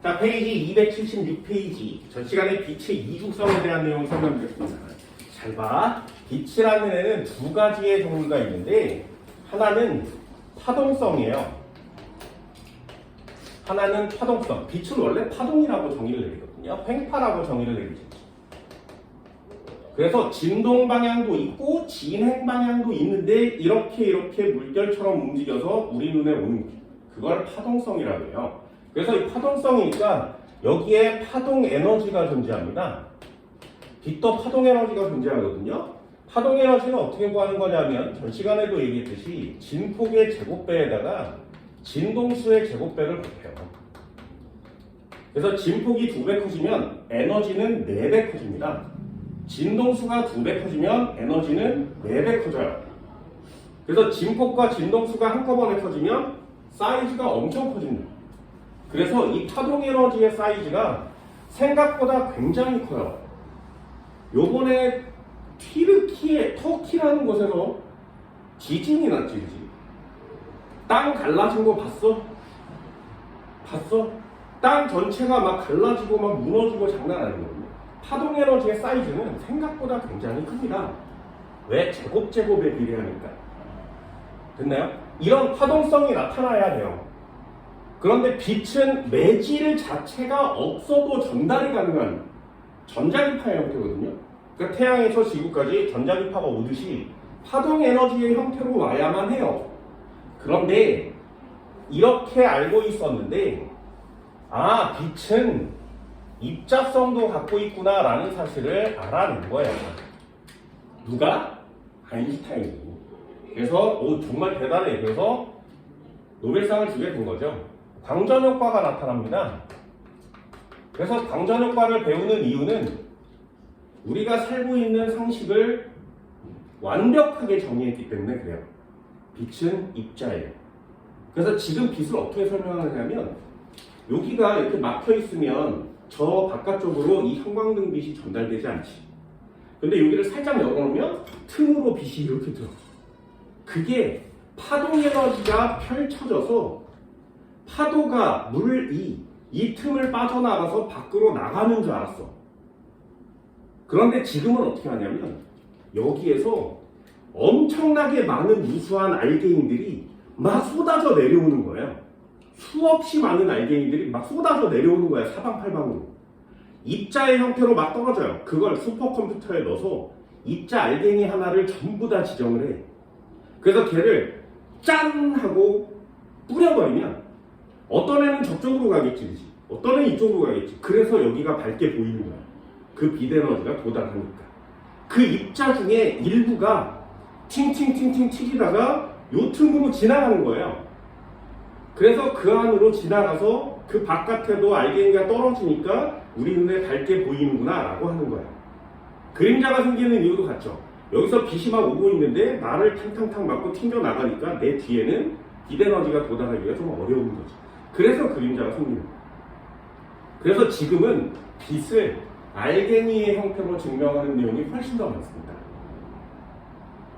자, 페이지 276페이지. 전 시간에 빛의 이중성에 대한 내용을 설명드렸습니다. 잘 봐. 빛이라는 애는 두 가지의 종류가 있는데, 하나는 파동성이에요. 하나는 파동성. 빛은 원래 파동이라고 정의를 내리거든요. 횡파라고 정의를 내리죠. 그래서 진동 방향도 있고 진행 방향도 있는데 이렇게 물결처럼 움직여서 우리 눈에 오는 그걸 파동성이라고 해요. 그래서 이 파동성이니까 여기에 파동 에너지가 존재합니다. 빛도 파동 에너지가 존재하거든요. 파동 에너지는 어떻게 구하는 거냐면 전 시간에도 얘기했듯이 진폭의 제곱배에다가 진동수의 제곱배를 곱해요. 그래서 진폭이 2배 커지면 에너지는 4배 커집니다. 진동수가 2배 커지면 에너지는 4배 커져요. 그래서 진폭과 진동수가 한꺼번에 커지면 사이즈가 엄청 커집니다. 그래서 이 파동 에너지의 사이즈가 생각보다 굉장히 커요. 요번에 터키라는 곳에서 지진이 났지, 그지? 땅 갈라진 거 봤어? 봤어? 땅 전체가 막 갈라지고 막 무너지고 장난 아니거든요. 파동 에너지의 사이즈는 생각보다 굉장히 큽니다. 왜? 제곱에 비례하니까. 됐나요? 이런 파동성이 나타나야 돼요. 그런데 빛은 매질 자체가 없어도 전달이 가능한 전자기파의 형태거든요. 그러니까 태양에서 지구까지 전자기파가 오듯이 파동 에너지의 형태로 와야만 해요. 그런데 이렇게 알고 있었는데 빛은 입자성도 갖고 있구나 라는 사실을 알아낸 거예요. 누가? 아인슈타인이. 그래서 정말 대단해. 그래서 노벨상을 주게 된 거죠. 광전효과가 나타납니다. 그래서 광전효과를 배우는 이유는 우리가 살고 있는 상식을 완벽하게 정의했기 때문에 그래요. 빛은 입자예요. 그래서 지금 빛을 어떻게 설명하냐면 여기가 이렇게 막혀 있으면 저 바깥쪽으로 이 형광등빛이 전달되지 않지. 근데 여기를 살짝 열어놓으면 틈으로 빛이 이렇게 들어. 그게 파동 에너지가 펼쳐져서 파도가 이 틈을 빠져나가서 밖으로 나가는 줄 알았어. 그런데 지금은 어떻게 하냐면 여기에서 엄청나게 많은 무수한 알게인들이 막 쏟아져 내려오는 거예요. 수없이 많은 알게인들이 막 쏟아져 내려오는 거야. 사방팔방으로. 입자의 형태로 막 떨어져요. 그걸 슈퍼컴퓨터에 넣어서 입자 알갱이 하나를 전부 다 지정을 해. 그래서 걔를 짠 하고 뿌려버리면 어떤 애는 저쪽으로 가겠지, 그치? 어떤 애는 이쪽으로 가겠지. 그래서 여기가 밝게 보이는 거야. 그 빛 에너지가 도달하니까. 그 입자 중에 일부가 팅팅팅팅 튀기다가 요 틈으로 지나가는 거예요. 그래서 그 안으로 지나가서 그 바깥에도 알갱이가 떨어지니까 우리 눈에 밝게 보이는구나 라고 하는 거예요. 그림자가 생기는 이유도 같죠. 여기서 빛이 막 오고 있는데 나를 탕탕탕 맞고 튕겨나가니까 내 뒤에는 빛 에너지가 도달하기가 좀 어려운 거죠. 그래서 그림자가 생기는 거예요. 그래서 지금은 빛을 알갱이의 형태로 증명하는 내용이 훨씬 더 많습니다.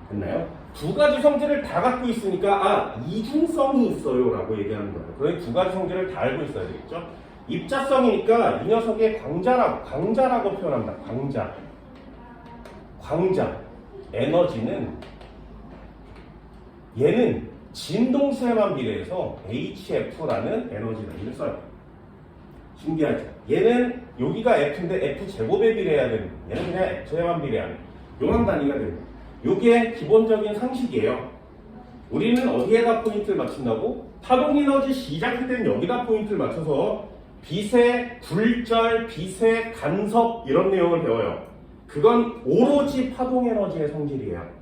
됐나요? 두 가지 성질을 다 갖고 있으니까 이중성이 있어요 라고 얘기하는 거예요. 그러니 두 가지 성질을 다 알고 있어야 되겠죠. 입자성이니까 이 녀석의 광자라고 표현합니다. 광자 에너지는 얘는 진동수에만 비례해서 HF라는 에너지를 써요. 신기하죠? 얘는 여기가 F인데 F제곱에 비례해야 되는 거예요. 얘는 그냥 F에만 비례하는 요한 단위가 되는 거예요. 요게 기본적인 상식이에요. 우리는 어디에다 포인트를 맞춘다고? 파동 에너지 시작할 때는 여기다 포인트를 맞춰서 빛의 굴절, 빛의 간섭 이런 내용을 배워요. 그건 오로지 파동 에너지의 성질이에요.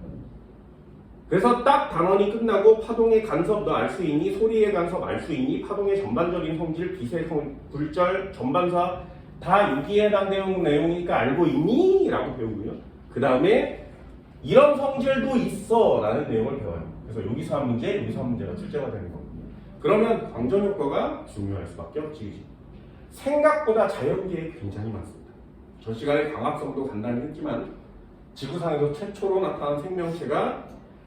그래서 딱 단원이 끝나고 파동의 간섭 너 알 수 있니? 소리의 간섭 알 수 있니? 파동의 전반적인 성질, 빛의 굴절, 전반사 다 여기에 해당되는 내용이니까 알고 있니? 라고 배우고요. 그 다음에 이런 성질도 있어 라는 내용을 배워요. 그래서 여기서 한 문제, 여기서 한 문제가 출제가 되는 거거든요. 그러면 광전효과가 중요할 수밖에 없지. 생각보다 자연계에 굉장히 많습니다. 전 시간에 광합성도 간단히 했지만 지구상에서 최초로 나타난 생명체가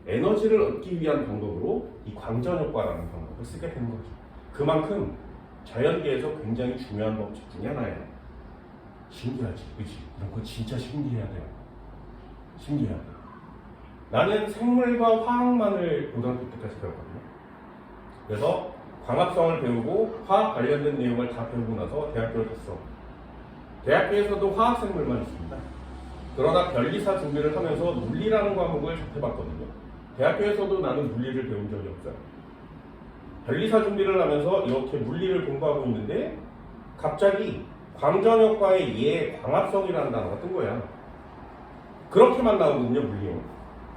에너지를 얻기 위한 방법으로 이 광전효과라는 방법을 쓰게 되는 거죠. 그만큼 자연계에서 굉장히 중요한 법칙 중에 하나예요. 신기하지, 그치? 이런 거 진짜 신기해야 돼요. 신기해야 돼. 나는 생물과 화학만을 고등학교 때까지 배웠거든요. 그래서 광합성을 배우고 화학 관련된 내용을 다 배우고 나서 대학교를 갔어. 대학교에서도 화학생물만 있습니다. 그러다 변리사 준비를 하면서 물리라는 과목을 접해봤거든요. 대학교에서도 나는 물리를 배운 적이 없어요. 변리사 준비를 하면서 이렇게 물리를 공부하고 있는데 갑자기 광전효과의 예 광합성이라는 단어가 뜬 거야. 그렇게만 나오거든요, 물리는.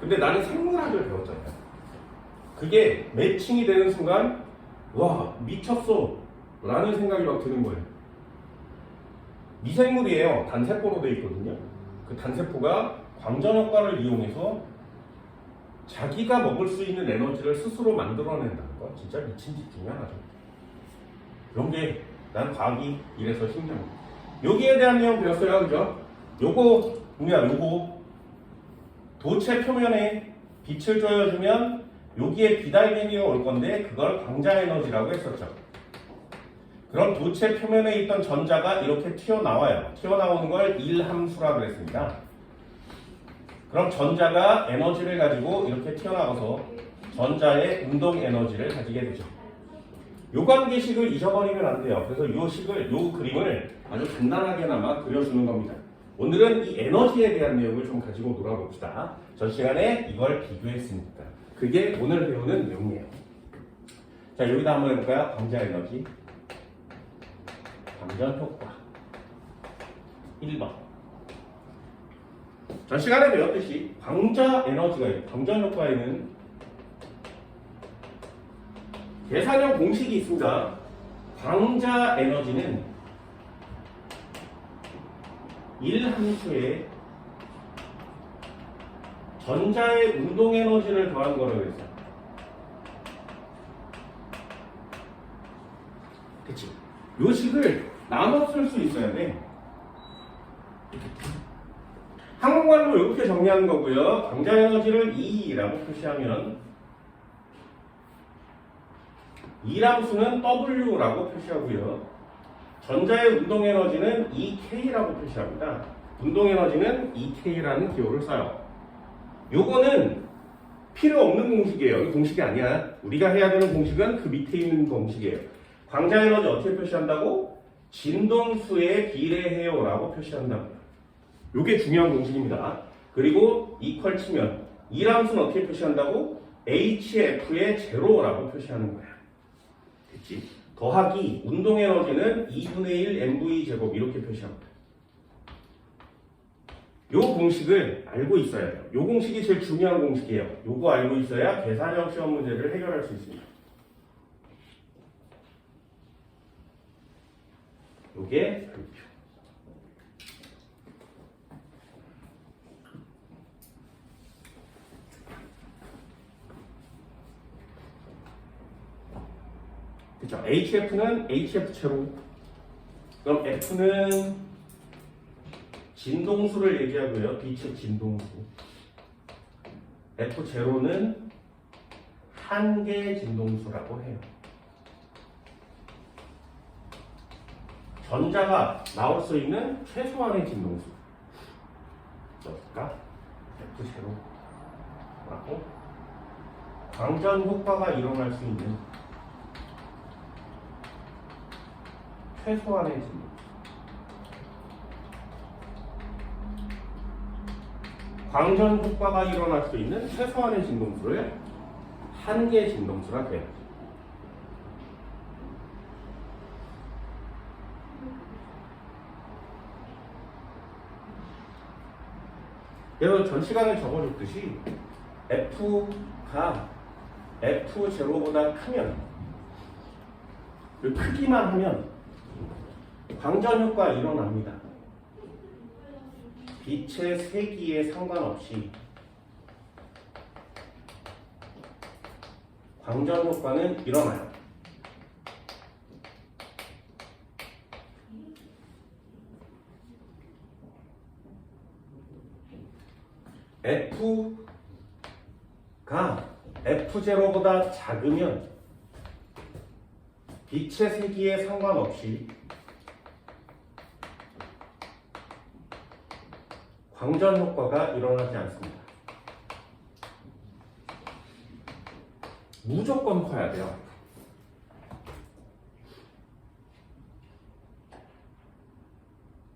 근데 나는 생물학을 배웠잖아요. 그게 매칭이 되는 순간 와 미쳤어 라는 생각이 막 드는 거예요. 미생물이에요. 단세포로 되어 있거든요. 그 단세포가 광전효과를 이용해서 자기가 먹을 수 있는 에너지를 스스로 만들어낸다는 거 진짜 미친 짓 중에 하나죠. 이런 게 난 과학이 이래서 신기합니다. 여기에 대한 내용 배웠어요, 그죠? 요거 뭐야, 요거 도체 표면에 빛을 조여주면 여기에 비달갱이가 올 건데 그걸 광자에너지라고 했었죠. 그럼 도체 표면에 있던 전자가 이렇게 튀어나와요. 튀어나오는 걸 일함수라 그랬습니다. 그럼 전자가 에너지를 가지고 이렇게 튀어나와서 전자의 운동 에너지를 가지게 되죠. 요 관계식을 잊어버리면 안 돼요. 그래서 요 그림을 아주 간단하게나마 그려주는 겁니다. 오늘은 이 에너지에 대한 내용을 좀 가지고 놀아봅시다. 전 시간에 이걸 비교했으니까. 그게 오늘 배우는 내용이에요. 자, 여기다 한번 해볼까요? 광자 에너지. 광전 효과. 1번. 전 시간에 배웠듯이 광자 에너지가 있고, 광전 효과에는 계산형 공식이 있습니다. 광자 에너지는 1함수에 전자의 운동 에너지를 더한 거라고 했어요. 그치? 요 식을 나눠 쓸 수 있어야 돼. 항공관으로 이렇게 정리하는 거고요. 광자 에너지를 E라고 표시하면 2함수는 W라고 표시하고요. 전자의 운동 에너지는 EK라고 표시합니다. 운동 에너지는 EK라는 기호를 써요. 요거는 필요 없는 공식이에요. 이 공식이 아니야. 우리가 해야 되는 공식은 그 밑에 있는 공식이에요. 광자 에너지 어떻게 표시한다고? 진동수에 비례해요라고 표시한다고요. 요게 중요한 공식입니다. 그리고 이퀄 치면 2함수는 어떻게 표시한다고? HF의 제로라고 표시하는 거야. 그치? 더하기 운동 에너지는 2분의 1 mv 제곱 이렇게 표시합니다. 요 공식을 알고 있어야 돼요. 요 공식이 제일 중요한 공식이에요. 요거 알고 있어야 계산형 시험 문제를 해결할 수 있습니다. 요게 별표. 그쵸? HF는 HF체로. 그럼 F는 진동수를 얘기하고요. 빛의 진동수. F0는 한계 진동수라고 해요. 전자가 나올 수 있는 최소한의 진동수. 넣을까? F0라고. 광전 효과가 일어날 수 있는 최소한의 진동수. 광전 효과가 일어날 수 있는 최소한의 진동수를 한계 진동수라 해요. 그래서 전 시간에 적어줬듯이 F가 F0보다 크면, 크기만 하면 광전 효과가 일어납니다. 빛의 세기에 상관없이 광전 효과는 일어나요. F가 F0보다 작으면 빛의 세기에 상관없이 광전 효과가 일어나지 않습니다. 무조건 커야 돼요.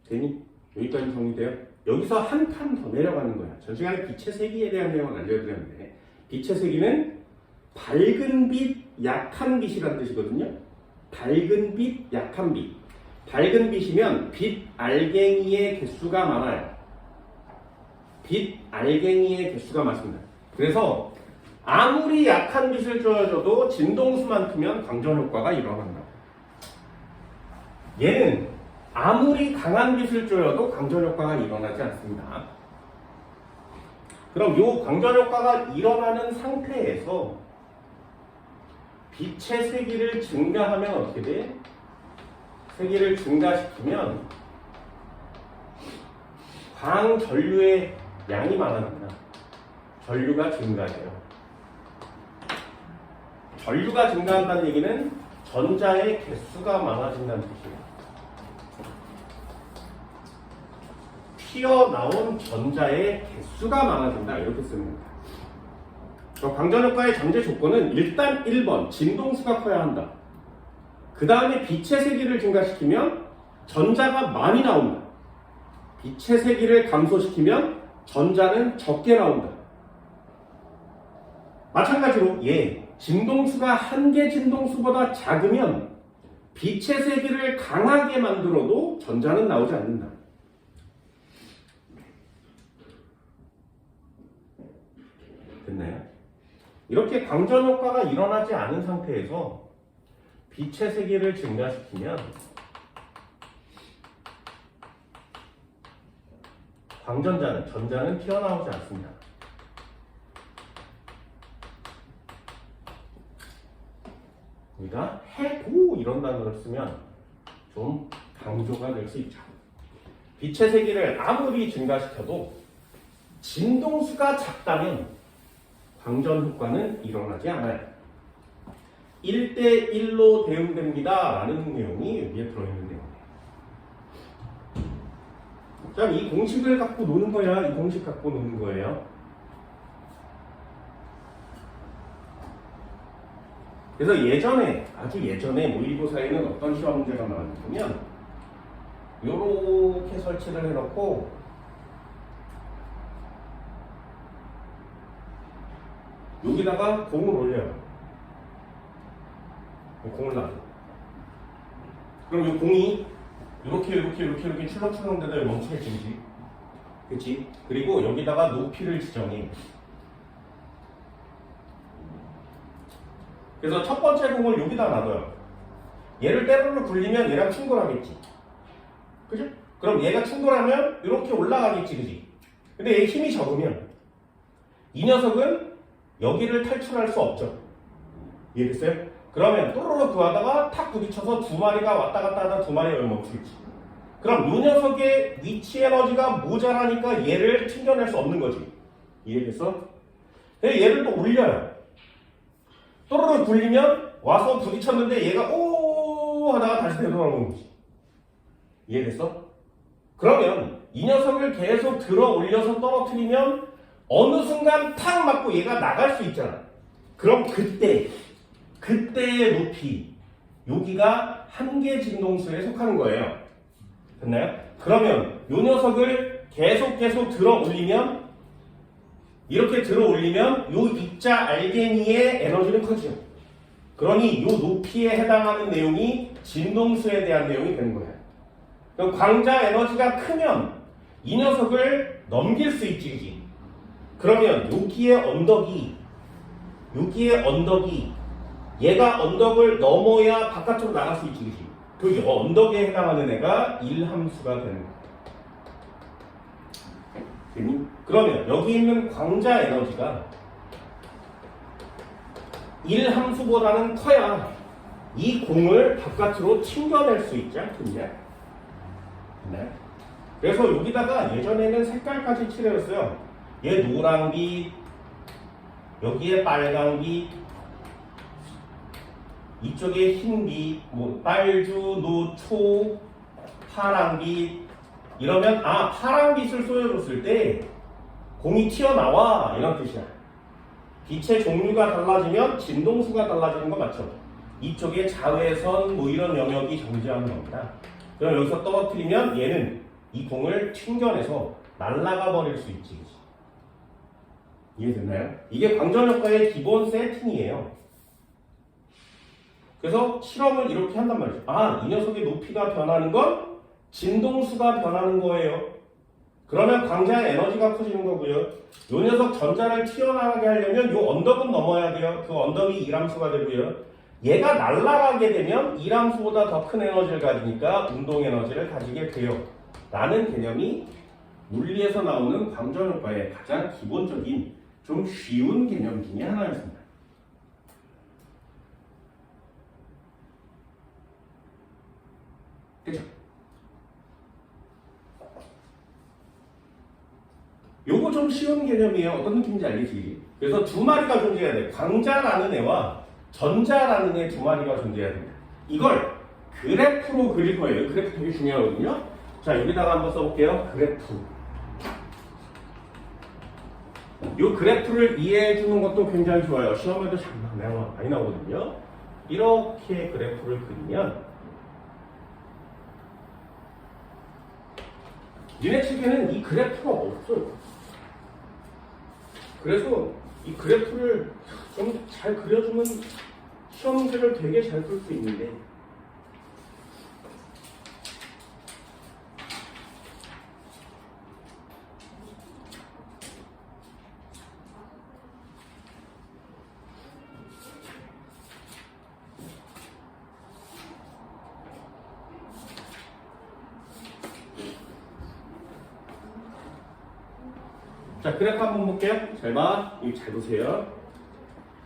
되니? 여기까지 정리돼요? 여기서 한 칸 더 내려가는 거야. 전 시간에 빛의 세기에 대한 내용을 알려드렸는데, 빛의 세기는 밝은 빛, 약한 빛이라는 뜻이거든요. 밝은 빛, 약한 빛. 밝은 빛이면 빛 알갱이의 개수가 많아요. 빛 알갱이의 개수가 많습니다. 그래서 아무리 약한 빛을 쬐어줘도 진동수만 크면 광전 효과가 일어난다. 얘는 아무리 강한 빛을 쬐어도 광전 효과가 일어나지 않습니다. 그럼 이 광전 효과가 일어나는 상태에서 빛의 세기를 증가하면 어떻게 돼? 세기를 증가시키면 광전류의 양이 많아집니다. 전류가 증가해요. 전류가 증가한다는 얘기는 전자의 개수가 많아진다는 뜻이에요. 튀어나온 전자의 개수가 많아진다, 이렇게 씁니다. 광전효과의 전제 조건은 일단 1번 진동수가 커야 한다. 그 다음에 빛의 세기를 증가시키면 전자가 많이 나온다. 빛의 세기를 감소시키면 전자는 적게 나온다. 마찬가지로 진동수가 한계 진동수보다 작으면 빛의 세기를 강하게 만들어도 전자는 나오지 않는다. 됐나요? 이렇게 광전 효과가 일어나지 않은 상태에서 빛의 세기를 증가시키면 전자는 튀어나오지 않습니다. 우리가 해고 이런 단어를 쓰면 좀 강조가 될 수 있죠. 빛의 세기를 아무리 증가시켜도 진동수가 작다면 광전 효과는 일어나지 않아요. 1대1로 대응됩니다 라는 내용이 여기에 들어있는 내용이에요. 자, 이 공식을 갖고 노는 거야, 이 공식 갖고 노는 거예요. 그래서 예전에, 아주 예전에 모의고사에는 어떤 시험 문제가 나왔냐면 요렇게 설치를 해놓고 여기다가 공을 올려요. 공을 놔둬. 그럼 이 공이 이렇게 출렁출렁대다 멈추겠지, 그치? 그리고 여기다가 높이를 지정해. 그래서 첫 번째 공을 여기다 놔둬요. 얘를 때로를 굴리면 얘랑 충돌하겠지, 그죠? 그럼 얘가 충돌하면 이렇게 올라가겠지, 그지? 근데 얘 힘이 적으면 이 녀석은 여기를 탈출할 수 없죠. 이해됐어요? 그러면 또르르 구하다가 탁 부딪혀서 두 마리가 왔다 갔다 하다 두 마리가 여기 멈추겠지. 그럼 이 녀석의 위치 에너지가 모자라니까 얘를 튕겨낼 수 없는 거지. 이해됐어? 얘를 또 올려요. 또르르 굴리면 와서 부딪혔는데 얘가 오 하다가 다시 되돌아오는 거지. 이해됐어? 그러면 이 녀석을 계속 들어 올려서 떨어뜨리면 어느 순간 탁 맞고 얘가 나갈 수 있잖아. 그럼 그때의 높이, 여기가 한계 진동수에 속하는 거예요. 됐나요? 그러면 이 녀석을 계속 들어 올리면, 이렇게 들어 올리면 이 입자 알갱이의 에너지는 커지죠. 그러니 이 높이에 해당하는 내용이 진동수에 대한 내용이 되는 거예요. 그럼 광자 에너지가 크면 이 녀석을 넘길 수 있지, 그지? 그러면 여기에 언덕이 얘가 언덕을 넘어야 바깥으로 나갈 수 있지, 그지? 그 언덕에 해당하는 애가 1함수가 되는 거야. 그러면 여기 있는 광자 에너지가 1함수보다는 커야 이 공을 바깥으로 튕겨낼 수 있지 않겠냐? 네. 그래서 여기다가 예전에는 색깔까지 칠해줬어요. 얘 노랑빛, 여기에 빨강빛, 이쪽에 흰빛, 뭐 빨주, 노초, 파랑빛 이러면 파랑빛을 쏘여줬을 때 공이 튀어나와 이런 뜻이야. 빛의 종류가 달라지면 진동수가 달라지는 거 맞죠? 이쪽에 자외선 뭐 이런 영역이 존재하는 겁니다. 그럼 여기서 떨어뜨리면 얘는 이 공을 튕겨내서 날아가 버릴 수 있지. 이해됐나요? 이게 광전효과의 기본 세팅이에요. 그래서 실험을 이렇게 한단 말이죠. 이 녀석의 높이가 변하는 건 진동수가 변하는 거예요. 그러면 광자의 에너지가 커지는 거고요. 요 녀석 전자를 튀어나가게 하려면 요 언덕은 넘어야 돼요. 그 언덕이 2함수가 되고요. 얘가 날아가게 되면 2함수보다 더 큰 에너지를 가지니까 운동 에너지를 가지게 돼요. 라는 개념이 물리에서 나오는 광전효과의 가장 기본적인 좀 쉬운 개념 중에 하나였습니다. 그죠? 요거 좀 쉬운 개념이에요. 어떤 느낌인지 알겠지? 그래서 두 마리가 존재해야 돼. 광자라는 애와 전자라는 애 두 마리가 존재해야 됩니다. 이걸 그래프로 그릴 거예요. 그래프 되게 중요하거든요. 자, 여기다가 한번 써볼게요. 그래프. 요 그래프를 이해해 주는 것도 굉장히 좋아요. 시험에도 많이 나오거든요. 이렇게 그래프를 그리면 니네 책에는 이 그래프가 없어요. 그래서 이 그래프를 좀 잘 그려주면 시험 문제를 되게 잘 풀 수 있는데 자, 그래프 한번 볼게요. 잘 봐. 이거 잘 보세요.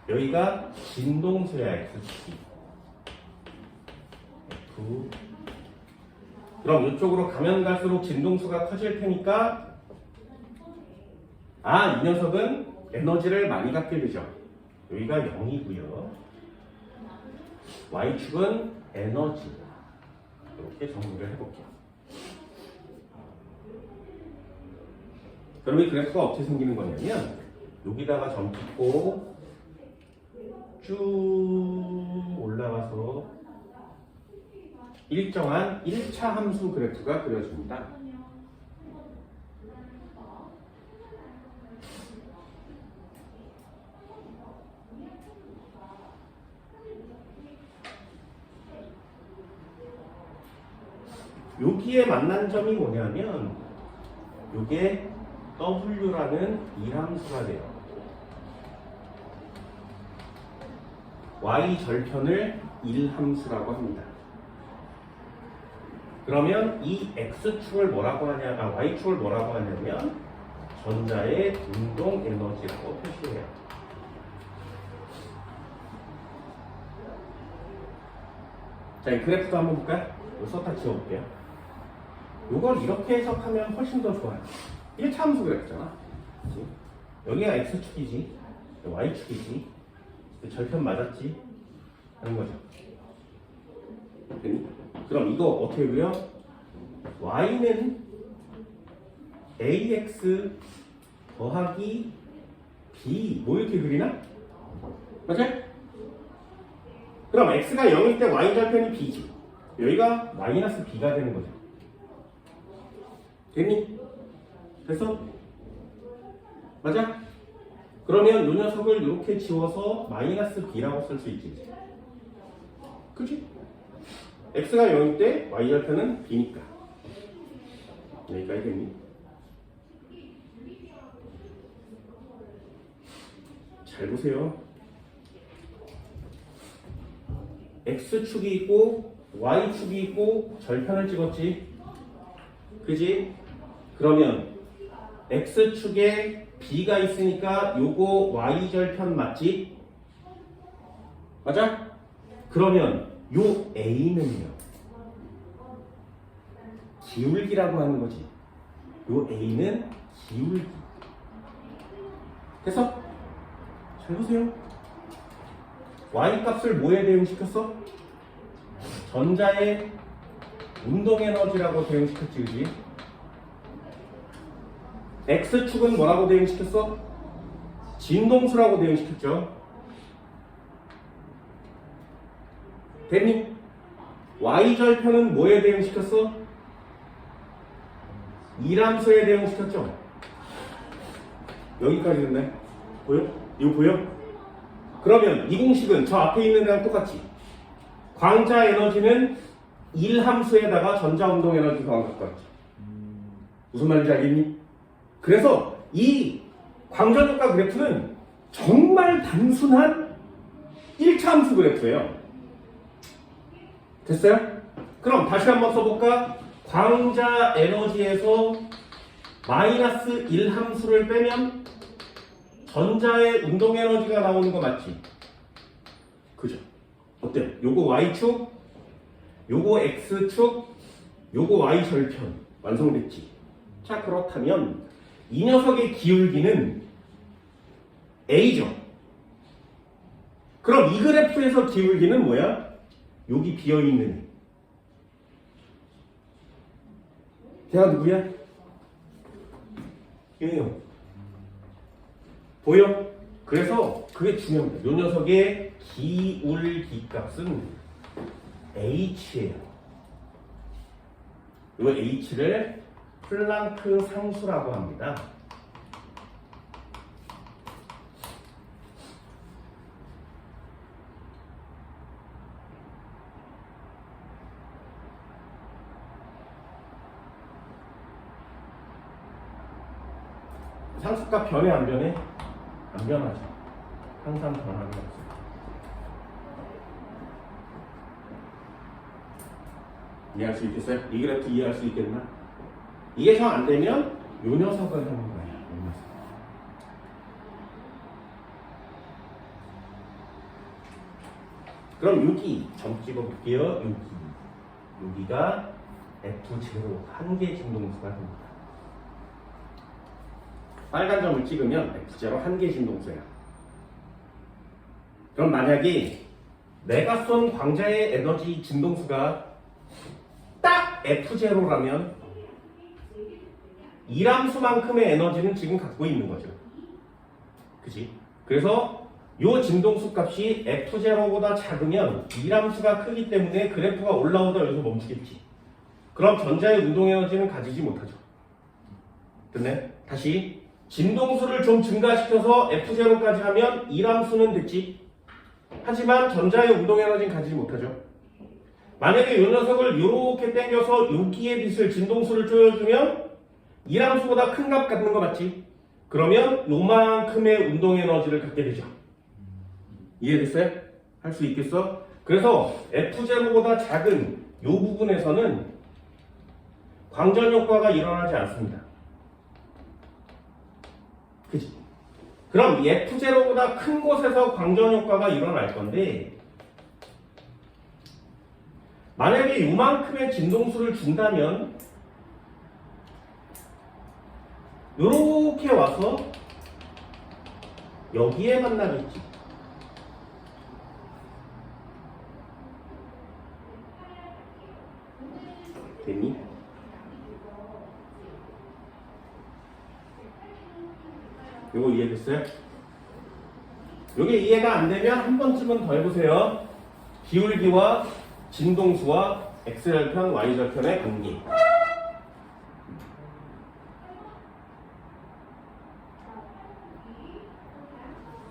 여기가 진동수야, X축이. F. 그럼 이쪽으로 가면 갈수록 진동수가 커질 테니까 이 녀석은 에너지를 많이 갖게 되죠. 여기가 0이고요. Y축은 에너지. 이렇게 정리를 해볼게요. 그럼 이 그래프가 어떻게 생기는 거냐면 여기다가 점 찍고 쭉 올라가서 일정한 1차 함수 그래프가 그려집니다. 여기에 만난 점이 뭐냐면 요게 W라는 이함수가 돼요. Y 절편을 1함수라고 합니다. 그러면 이 X축을 뭐라고 하냐, Y축을 뭐라고 하냐면 전자의 운동 에너지라고 표시해요. 자, 이 그래프도 한번 볼까요? 써다 지워볼게요. 이걸 이렇게 해석하면 훨씬 더 좋아요. 1차 함수 그래프잖아. 그치? 여기가 X축이지, Y축이지, 절편 맞았지? 하는 거죠. 그럼 이거 어떻게 그려? Y는 AX 더하기 B 뭐 이렇게 그리나? 맞아? 그럼 X가 0일 때 Y 절편이 B지. 여기가 마이너스 B가 되는 거죠. 됐니? 됐어? 맞아? 그러면 이 녀석을 이렇게 지워서 마이너스 B라고 쓸 수 있지. 그치? X가 0일 때 Y절편은 B니까. 여기까지 됐니? 잘 보세요. X축이 있고 Y축이 있고 절편을 찍었지. 그지? 그러면 X축에 B가 있으니까 요거 Y절편 맞지? 맞아? 그러면 요 A는요? 기울기라고 하는 거지. 요 A는 기울기. 됐어? 잘 보세요. y 값을 뭐에 대응시켰어? 전자의 운동 에너지라고 대응시켰지, 그지? x축은 뭐라고 대응시켰어? 진동수라고 대응시켰죠. 됐니? y절편은 뭐에 대응시켰어? 이람수에 대응시켰죠. 여기까지 됐네. 보여? 이거 보여? 그러면 이 공식은 저 앞에 있는 애랑 똑같지. 광자 에너지는 1함수에다가 전자운동 에너지 더한 것 같지. 무슨 말인지 알겠니? 그래서 이 광전효과 그래프는 정말 단순한 1차 함수 그래프예요. 됐어요? 그럼 다시 한번 써볼까? 광자 에너지에서 마이너스 1함수를 빼면 전자의 운동 에너지가 나오는 거 맞지? 그죠? 어때요? 요거 y축, 요거 x축, 요거 y절편 완성됐지? 자, 그렇다면 이 녀석의 기울기는 a죠. 그럼 이 그래프에서 기울기는 뭐야? 여기 비어있는 걔가 누구야? 얘요. 보여? 그래서 그게 중요합니다. 요 녀석의 기울기 값은 h예요. 요 h를 플랑크 상수라고 합니다. 상수값 변해 안 변해? 안 변하죠. 항상 변하는 없어요. 이해할 수 있겠어요? 이 그래프 이해할 수 있겠나? 이게 잘 안 되면 요 녀석을 하는 거예요. 요 녀석. 그럼 여기 점 찍어볼게요. 여기가 F0 한계 진동수가 됩니다. 빨간 점을 찍으면 F0 한계 진동수야. 그럼 만약에 내가 쏜 광자의 에너지 진동수가 딱 F0라면 이람수만큼의 에너지는 지금 갖고 있는 거죠. 그치? 그래서 이 진동수 값이 F0보다 작으면 이람수가 크기 때문에 그래프가 올라오다 여기서 멈추겠지. 그럼 전자의 운동 에너지는 가지지 못하죠. 됐네? 다시 진동수를 좀 증가시켜서 F0까지 하면 이람수는 됐지. 하지만 전자의 운동 에너지는 가지지 못하죠. 만약에 이 녀석을 이렇게 당겨서 여기에 빛을 진동수를 조여주면 이람수보다 큰 값 갖는 거 맞지? 그러면 요만큼의 운동 에너지를 갖게 되죠. 이해됐어요? 할 수 있겠어? 그래서 F0보다 작은 이 부분에서는 광전 효과가 일어나지 않습니다. 그치? 그럼 F0보다 큰 곳에서 광전 효과가 일어날 건데 만약에 요만큼의 진동수를 준다면 요렇게 와서 여기에 만나겠지. 됐니? 요거 이해됐어요? 요게 이해가 안 되면 한 번쯤은 더 해보세요. 기울기와 진동수와 x절편, y절편의 관계.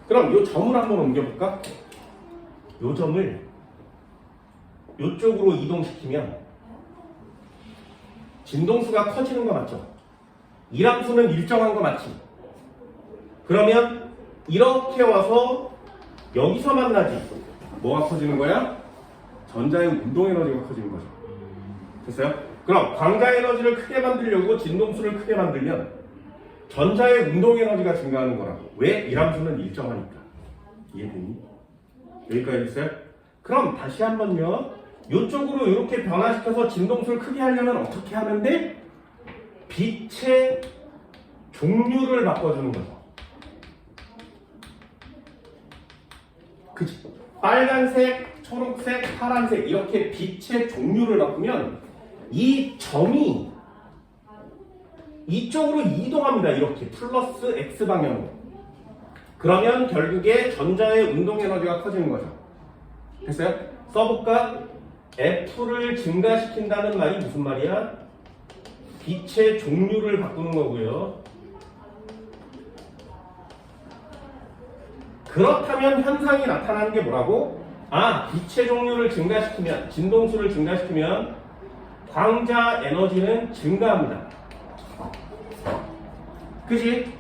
그럼 요 점을 한번 옮겨볼까? 요 점을 요쪽으로 이동시키면 진동수가 커지는 거 맞죠? 이람수는 일정한 거 맞지? 그러면 이렇게 와서 여기서 만나지. 뭐가 커지는 거야? 전자의 운동 에너지가 커지는 거죠. 됐어요? 그럼 광자 에너지를 크게 만들려고 진동수를 크게 만들면 전자의 운동 에너지가 증가하는 거라고. 왜? 이람수는 일정하니까. 이해되니? 여기까지 됐어요? 그럼 다시 한번요. 이쪽으로 이렇게 변화시켜서 진동수를 크게 하려면 어떻게 하는데? 빛의 종류를 바꿔주는 거죠. 그치? 빨간색, 초록색, 파란색 이렇게 빛의 종류를 바꾸면 이 점이 이쪽으로 이동합니다. 이렇게 플러스 X 방향으로. 그러면 결국에 전자의 운동 에너지가 커지는 거죠. 됐어요? 써볼까? F를 증가시킨다는 말이 무슨 말이야? 빛의 종류를 바꾸는 거고요. 그렇다면 현상이 나타나는 게 뭐라고? 빛의 종류를 증가시키면, 진동수를 증가시키면 광자 에너지는 증가합니다. 그지?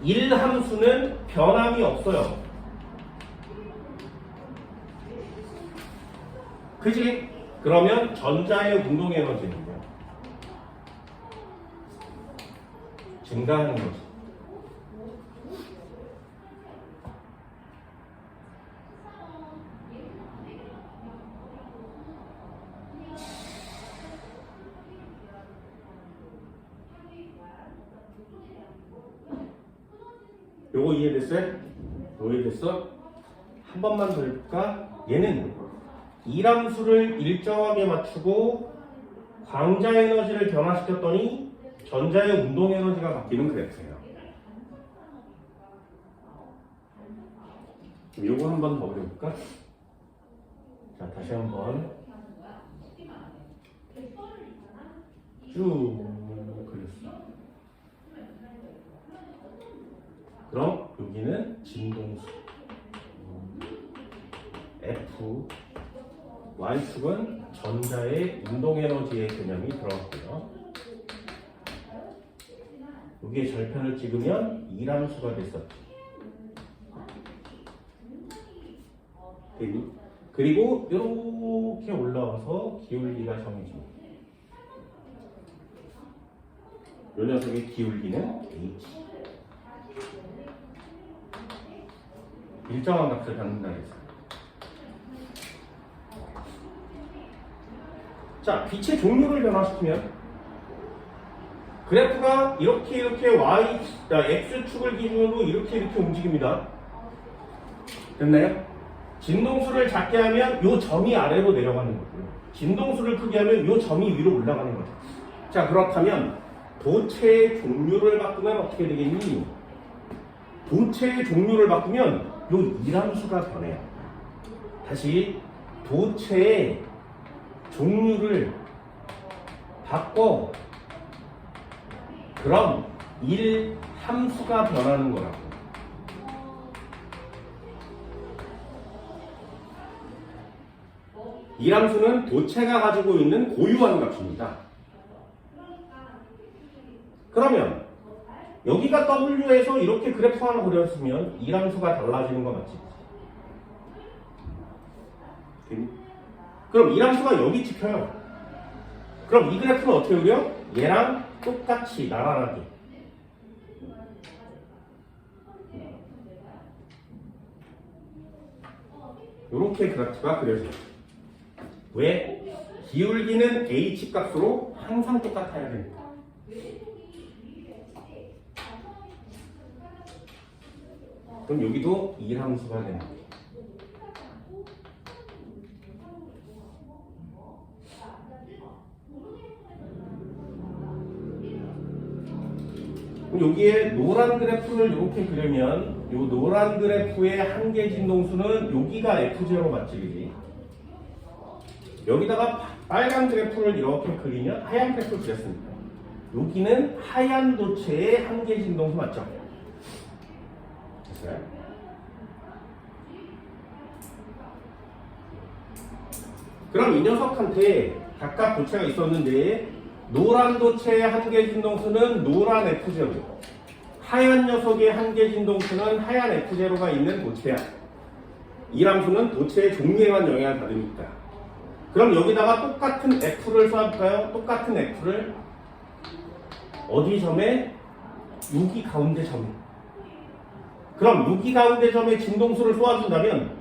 1함수는 변함이 없어요. 그지? 그러면 전자의 운동 에너지는 증가하는 거지. 요거 이해됐어요? 이해됐어? 한 번만 더 해볼까? 얘는 이함수를 일정하게 맞추고 광자 에너지를 변화시켰더니 전자의 운동 에너지가 바뀌는 그래프예요. 요거 한 번 더 그려볼까? 자, 다시 한번 쭉 그렸어. 그럼 여기는 진동수 F, Y축은 전자의 운동 에너지의 개념이 들어갔고요. 여기에 절편을 찍으면 이함수가 됐었죠. 그리고 이렇게 올라와서 기울기가 정해집니다. 이 녀석의 기울기는 H. 일정한 값을 갖는다 해서. 자, 빛의 종류를 변화시키면 그래프가 이렇게 X축을 기준으로 이렇게 움직입니다. 됐나요? 진동수를 작게 하면 이 점이 아래로 내려가는 거고요. 진동수를 크게 하면 이 점이 위로 올라가는 거죠. 자, 그렇다면 도체의 종류를 바꾸면 어떻게 되겠니? 도체의 종류를 바꾸면 이 이함수가 변해요. 다시 도체의 종류를 바꿔. 그럼 1함수가 변하는 거라고. 이함수는 도체가 가지고 있는 고유한 값입니다. 그러면 여기가 W에서 이렇게 그래프 하나 그렸으면 이함수가 달라지는 거 맞지? 그럼 이함수가 여기 찍혀요. 그럼 이 그래프는 어떻게 그려? 얘랑 똑같이 나란하게. 이렇게 그래프가 그려져요. 왜? 기울기는 H 값으로 항상 똑같아야 됩니다. 그럼 여기도 이함수가 되는 거예요. 여기에 노란 그래프를 이렇게 그리면 이 노란 그래프의 한계 진동수는 여기가 F0 맞지, 그지? 여기다가 빨간 그래프를 이렇게 그리면 하얀 그래프를 그렸습니다. 여기는 하얀 도체의 한계 진동수 맞죠? 됐어요? 그럼 이 녀석한테 각각 도체가 있었는데 노란 도체의 한계 진동수는 노란 F0, 하얀 녀석의 한계 진동수는 하얀 F0가 있는 도체야. 이함수는 도체의 종류에만 영향을 받으니까. 그럼 여기다가 똑같은 F를 쏴볼까요? 똑같은 F를 어디 점에? 여기 가운데 점에. 그럼 여기 가운데 점에 진동수를 쏘아준다면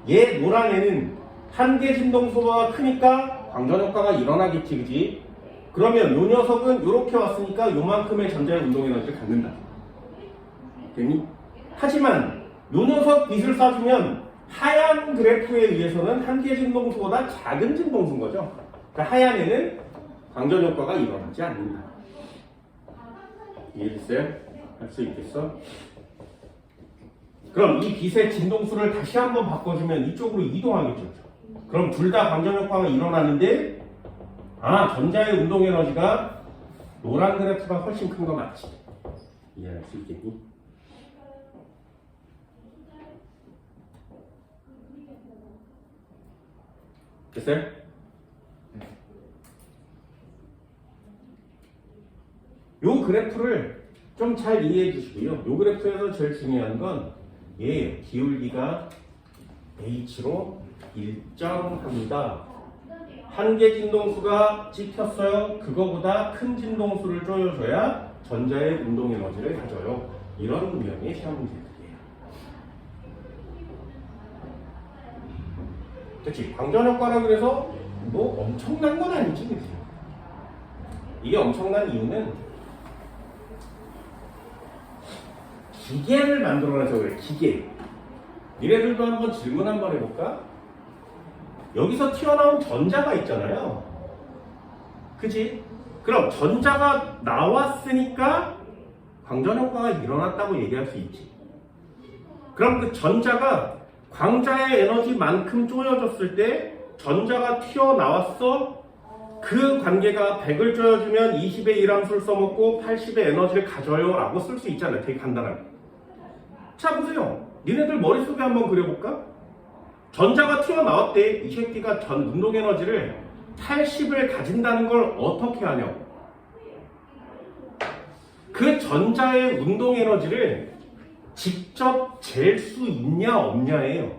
얘 노란 애는 한계 진동수가 크니까 광전 효과가 일어나겠지, 그지? 그러면 요 녀석은 이렇게 왔으니까 요만큼의 전자의 운동 에너지를 갖는다. 됐니? 하지만 요 녀석 빛을 쏴주면 하얀 그래프에 의해서는 한계 진동수보다 작은 진동수인 거죠. 그러니까 하얀 애는 광전 효과가 일어나지 않는다. 이해됐어요? 할 수 있겠어? 그럼 이 빛의 진동수를 다시 한번 바꿔주면 이쪽으로 이동하겠죠. 그럼 둘 다 광전 효과가 일어나는데 전자의 운동 에너지가 노란 그래프가 훨씬 큰 거 맞지? 이해할 수 있겠니? 됐어요? 요 그래프를 좀 잘 이해해 주시고요. 요 그래프에서 제일 중요한 건 얘 기울기가 h로 일정합니다. 한계 진동수가 찍혔어요. 그거보다 큰 진동수를 쪼여줘야 전자의 운동 에너지를 가져요. 이런 유형의 시험 문제들이에요. 그렇지. 광전 효과라 그래서 뭐 엄청난 건 아니지, 그치? 이게 엄청난 이유는 기계를 만들어내서 그래. 기계. 니네들도 한번 질문 한번 해볼까? 여기서 튀어나온 전자가 있잖아요. 그치? 그럼 전자가 나왔으니까 광전 효과가 일어났다고 얘기할 수 있지. 그럼 그 전자가 광자의 에너지만큼 쪼여졌을 때 전자가 튀어나왔어. 그 관계가 100을 쪼여주면 20의 일함수를 써먹고 80의 에너지를 가져요 라고 쓸 수 있잖아요. 되게 간단하게. 자 보세요. 니네들 머릿속에 한번 그려볼까? 전자가 튀어나왔대. 이 새끼가 전 운동 에너지를 80을 가진다는 걸 어떻게 하냐고. 그 전자의 운동 에너지를 직접 잴 수 있냐 없냐예요.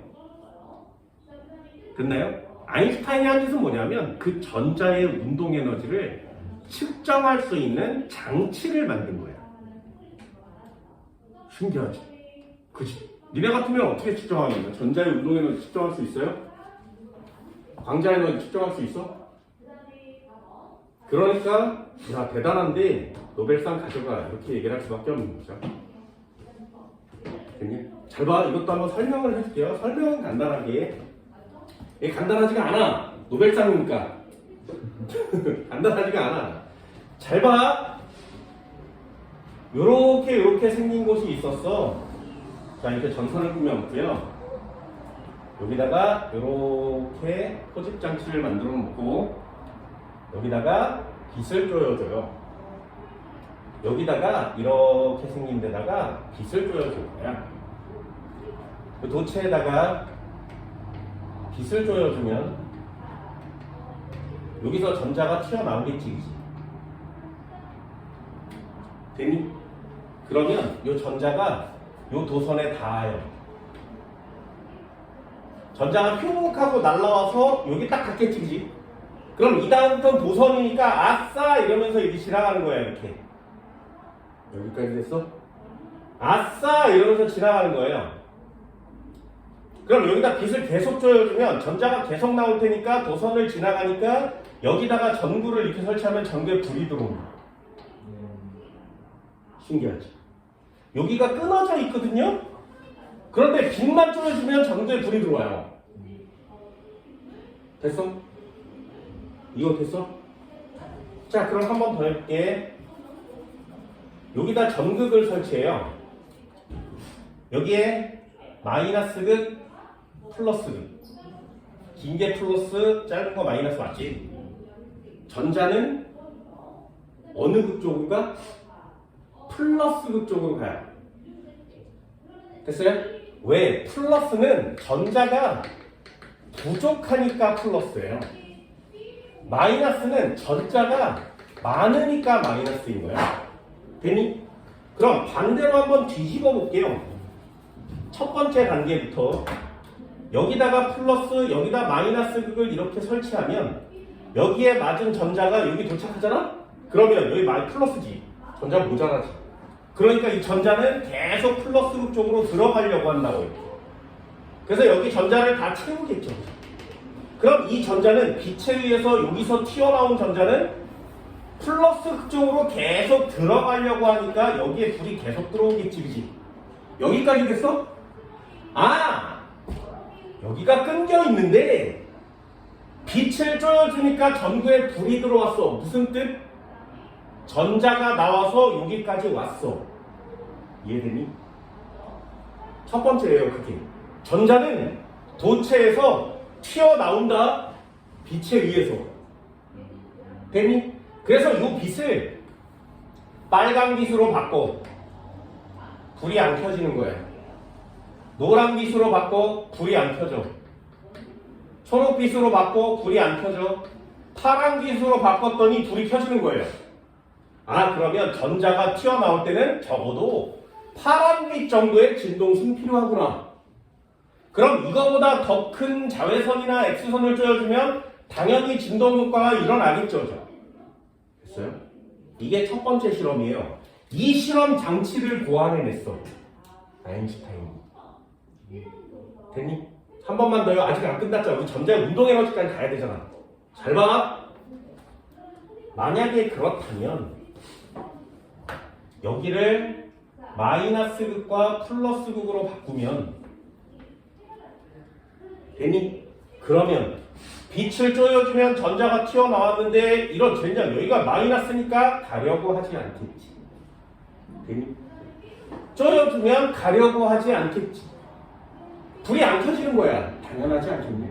됐나요? 아인슈타인이 한 짓은 뭐냐면 그 전자의 운동 에너지를 측정할 수 있는 장치를 만든 거야. 신기하지? 그치? 니네 같으면 어떻게 측정하겠냐? 전자의 운동 에너지 측정할 수 있어요? 광자 에너지 측정할 수 있어? 그러니까 야 대단한데 노벨상 가져가 이렇게 얘기를 할 수밖에 없는 거죠. 잘 봐. 이것도 한번 설명을 해줄게요. 설명은 간단하게. 이게 간단하지가 않아. 노벨상이니까. 간단하지가 않아. 잘 봐. 요렇게 생긴 곳이 있었어. 자, 이렇게 전선을 꾸며놓고요. 여기다가 요렇게 포집 장치를 만들어 놓고 여기다가 빛을 쪼여줘요. 여기다가 이렇게 생긴 데다가 빛을 쪼여줄 거야. 그 도체에다가 빛을 쪼여주면 여기서 전자가 튀어나오겠지, 그치? 되니? 그러면 이 전자가 이 도선에 닿아요. 전자가 흉 하고 날라와서 여기 딱 닿겠지, 그치? 그럼 이 다음부터는 도선이니까 아싸! 이러면서 이렇게 지나가는 거야, 이렇게. 여기까지 됐어? 아싸! 이러면서 지나가는 거예요. 그럼 여기다 빛을 계속 쪼여주면 전자가 계속 나올 테니까 도선을 지나가니까 여기다가 전구를 이렇게 설치하면 전구에 불이 들어옵니다. 신기하지? 여기가 끊어져 있거든요? 그런데 빛만 쪼여주면 전구에 불이 들어와요. 됐어? 이거 됐어? 자, 그럼 한 번 더 해볼게. 여기다 전극을 설치해요. 여기에 마이너스 극, 플러스 극. 긴 게 플러스, 짧은 거 마이너스 맞지? 전자는 어느 극 쪽으로 가? 플러스 극 쪽으로 가요. 됐어요? 왜? 플러스는 전자가 부족하니까 플러스예요. 마이너스는 전자가 많으니까 마이너스인 거야. 되니? 그럼 반대로 한번 뒤집어 볼게요. 첫 번째 단계부터 여기다가 플러스, 여기다 마이너스 극을 이렇게 설치하면 여기에 맞은 전자가 여기 도착하잖아? 그러면 여기 플러스지. 전자가 모자라지. 그러니까 이 전자는 계속 플러스 극 쪽으로 들어가려고 한다고. 그래서 여기 전자를 다 채우겠죠. 그럼 이 전자는 빛에 의해서 여기서 튀어나온 전자는 플러스 극 쪽으로 계속 들어가려고 하니까 여기에 불이 계속 들어오겠지, 그치? 여기까지 됐어? 여기가 끊겨 있는데 빛을 쪼여주니까 전구에 불이 들어왔어. 무슨 뜻? 전자가 나와서 여기까지 왔어. 이해되니? 첫 번째예요, 그게. 전자는 도체에서 튀어나온다. 빛에 의해서. 되니? 그래서 이 빛을 빨간 빛으로 바꿔. 불이 안 켜지는 거야. 노란 빛으로 바꿔. 불이 안 켜져. 초록 빛으로 바꿔. 불이 안 켜져. 파란 빛으로 바꿨더니 불이 켜지는 거예요. 아, 그러면 전자가 튀어나올 때는 적어도 파란빛 정도의 진동수는 필요하구나. 그럼 이거보다 더 큰 자외선이나 X선을 쪼여주면 당연히 진동 효과가 일어나겠죠. 됐어요? 이게 첫 번째 실험이에요. 이 실험 장치를 고안해냈어. 아인슈타인이. 됐니? 한 번만 더요. 아직 안 끝났잖아. 우리 전자 운동 에너지까지 가야 되잖아. 잘 봐. 만약에 그렇다면 여기를 마이너스 극과 플러스 극으로 바꾸면 되니? 그러면 빛을 쪼여주면 전자가 튀어나왔는데 이런 젠장 여기가 마이너스니까 가려고 하지 않겠지. 되니? 쪼여주면 가려고 하지 않겠지. 불이 안 켜지는 거야. 당연하지 않겠니?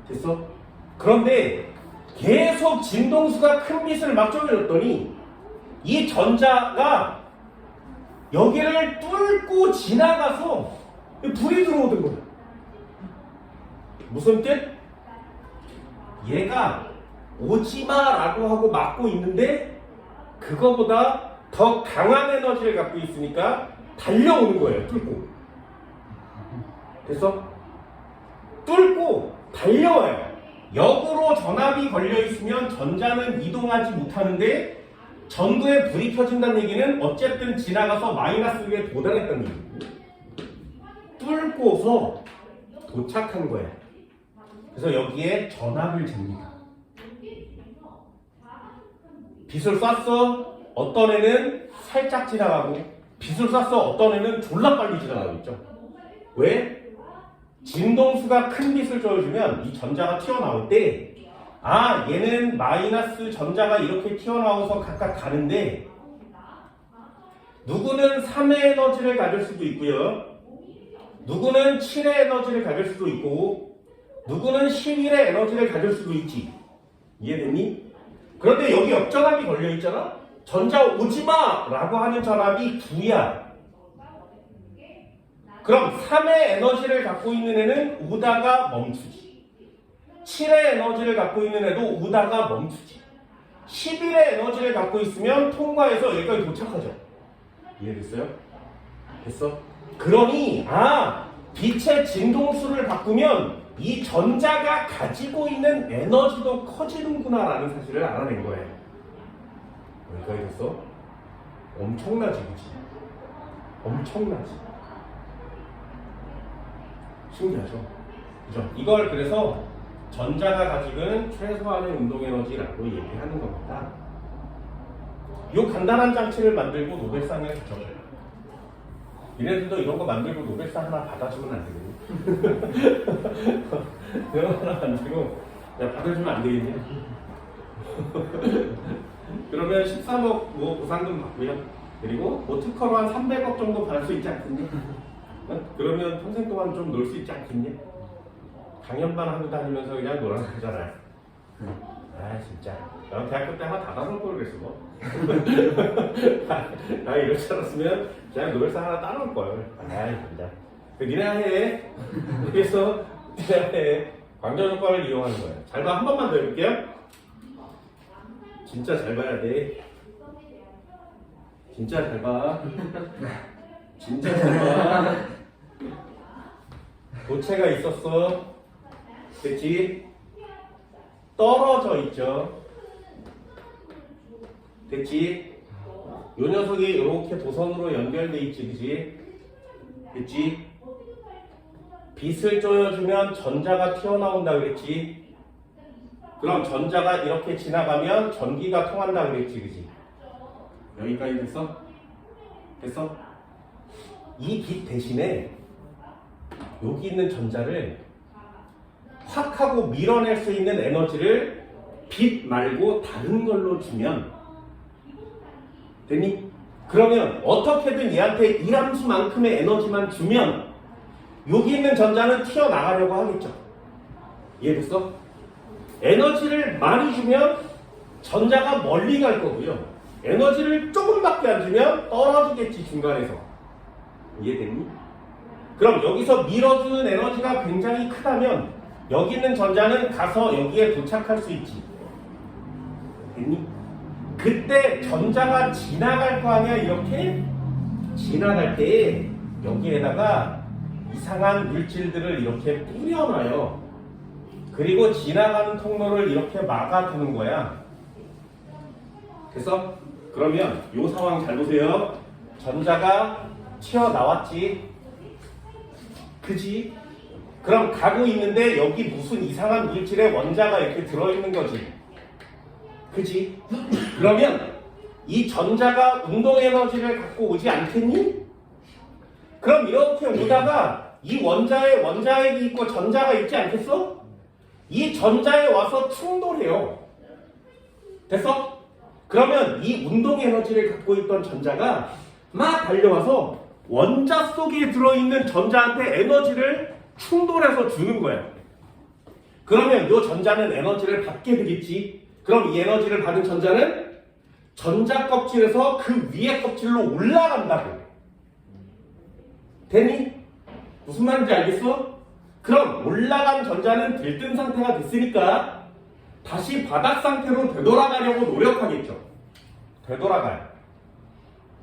됐어? 그런데 계속 진동수가 큰 빛을 막 쪼여줬더니 이 전자가 여기를 뚫고 지나가서 불이 들어오던 거야. 무슨 뜻? 얘가 오지마라고 하고 막고 있는데 그거보다 더 강한 에너지를 갖고 있으니까 달려오는 거예요. 뚫고. 됐어? 뚫고 달려와요. 역으로 전압이 걸려있으면 전자는 이동하지 못하는데 전구에 불이 켜진다는 얘기는 어쨌든 지나가서 마이너스에 도달했다는 얘기고 뚫고서 도착한 거야. 그래서 여기에 전압을 잽니다. 빛을 쐈어. 어떤 애는 살짝 지나가고 빛을 쐈어. 어떤 애는 졸라 빨리 지나가고 있죠. 왜? 진동수가 큰 빛을 쪼여주면 이 전자가 튀어나올 때 아, 얘는 마이너스 전자가 이렇게 튀어나와서 각각 가는데 누구는 3의 에너지를 가질 수도 있고요. 누구는 7의 에너지를 가질 수도 있고 누구는 11의 에너지를 가질 수도 있지. 이해됐니? 그런데 여기 역전압이 걸려있잖아? 전자 오지마! 라고 하는 전압이 2야. 그럼 3의 에너지를 갖고 있는 애는 오다가 멈추지. 7의 에너지를 갖고 있는 애도 오다가 멈추지. 11의 에너지를 갖고 있으면 통과해서 여기까지 도착하죠. 이해됐어요? 됐어? 그러니 빛의 진동수를 바꾸면 이 전자가 가지고 있는 에너지도 커지는구나 라는 사실을 알아낸 거예요. 여기까지 됐어? 엄청나지, 그치? 엄청나지. 신기하죠? 그죠? 이걸 그래서 전자가 가지는 최소한의 운동에너지라고 얘기하는 겁니다. 이 간단한 장치를 만들고 노벨상을 주셨어요. 얘네들도 이런 거 만들고 노벨상 하나 받아주면 안 되겠니? 이런 거 하나 만들고 받아주면 안 되겠니? 그러면 13억 보상금 받고요. 그리고 특허로 한 300억 정도 받을 수 있지 않겠니? 그러면 평생 동안 좀 놀 수 있지 않겠니? 강연만 하고 다니면서 그냥 놀아서 하잖아요. 아 진짜 난 대학교 때 하나 닫아놓을 걸 그랬어 뭐. 나 이럴 줄 알았으면 그냥 노벨상 하나 따놓을 걸. 아 진짜 니네 해. 그래서 니네 해. 광전효과를 이용하는 거예요. 잘 봐. 한 번만 더 해볼게요. 진짜 잘 봐야 돼. 진짜 잘 봐. 진짜 잘 봐. 도체가 있었어. 됐지? 떨어져 있죠. 됐지? 요 녀석이 이렇게 도선으로 연결돼 있지, 그지? 됐지? 빛을 쪼여주면 전자가 튀어나온다 그랬지? 그럼 전자가 이렇게 지나가면 전기가 통한다 그랬지, 그지? 여기까지 됐어? 됐어? 이 빛 대신에 여기 있는 전자를 확 하고 밀어낼 수 있는 에너지를 빛 말고 다른 걸로 주면 되니? 그러면 어떻게든 얘한테 1함수만큼의 에너지만 주면 여기 있는 전자는 튀어나가려고 하겠죠. 이해됐어? 에너지를 많이 주면 전자가 멀리 갈 거고요. 에너지를 조금밖에 안 주면 떨어지겠지, 중간에서. 이해됐니? 그럼 여기서 밀어주는 에너지가 굉장히 크다면 여기 있는 전자는 가서 여기에 도착할 수 있지. 됐니? 그때 전자가 지나갈 거 아니야. 이렇게 지나갈 때 여기에다가 이상한 물질들을 이렇게 뿌려놔요. 그리고 지나가는 통로를 이렇게 막아두는 거야. 됐어? 그러면 이 상황 잘 보세요. 전자가 튀어나왔지. 그지? 그럼 가고 있는데 여기 무슨 이상한 물질의 원자가 이렇게 들어있는 거지. 그지? 그러면 이 전자가 운동 에너지를 갖고 오지 않겠니? 그럼 이렇게 오다가 이 원자핵이 있고 전자가 있지 않겠어? 이 전자에 와서 충돌해요. 됐어? 그러면 이 운동 에너지를 갖고 있던 전자가 막 달려와서 원자 속에 들어있는 전자한테 에너지를 충돌해서 주는 거야. 그러면 이 전자는 에너지를 받게 되겠지. 그럼 이 에너지를 받은 전자는 전자 껍질에서 그 위에 껍질로 올라간다고. 되니? 무슨 말인지 알겠어? 그럼 올라간 전자는 들뜬 상태가 됐으니까 다시 바닥 상태로 되돌아가려고 노력하겠죠. 되돌아가요.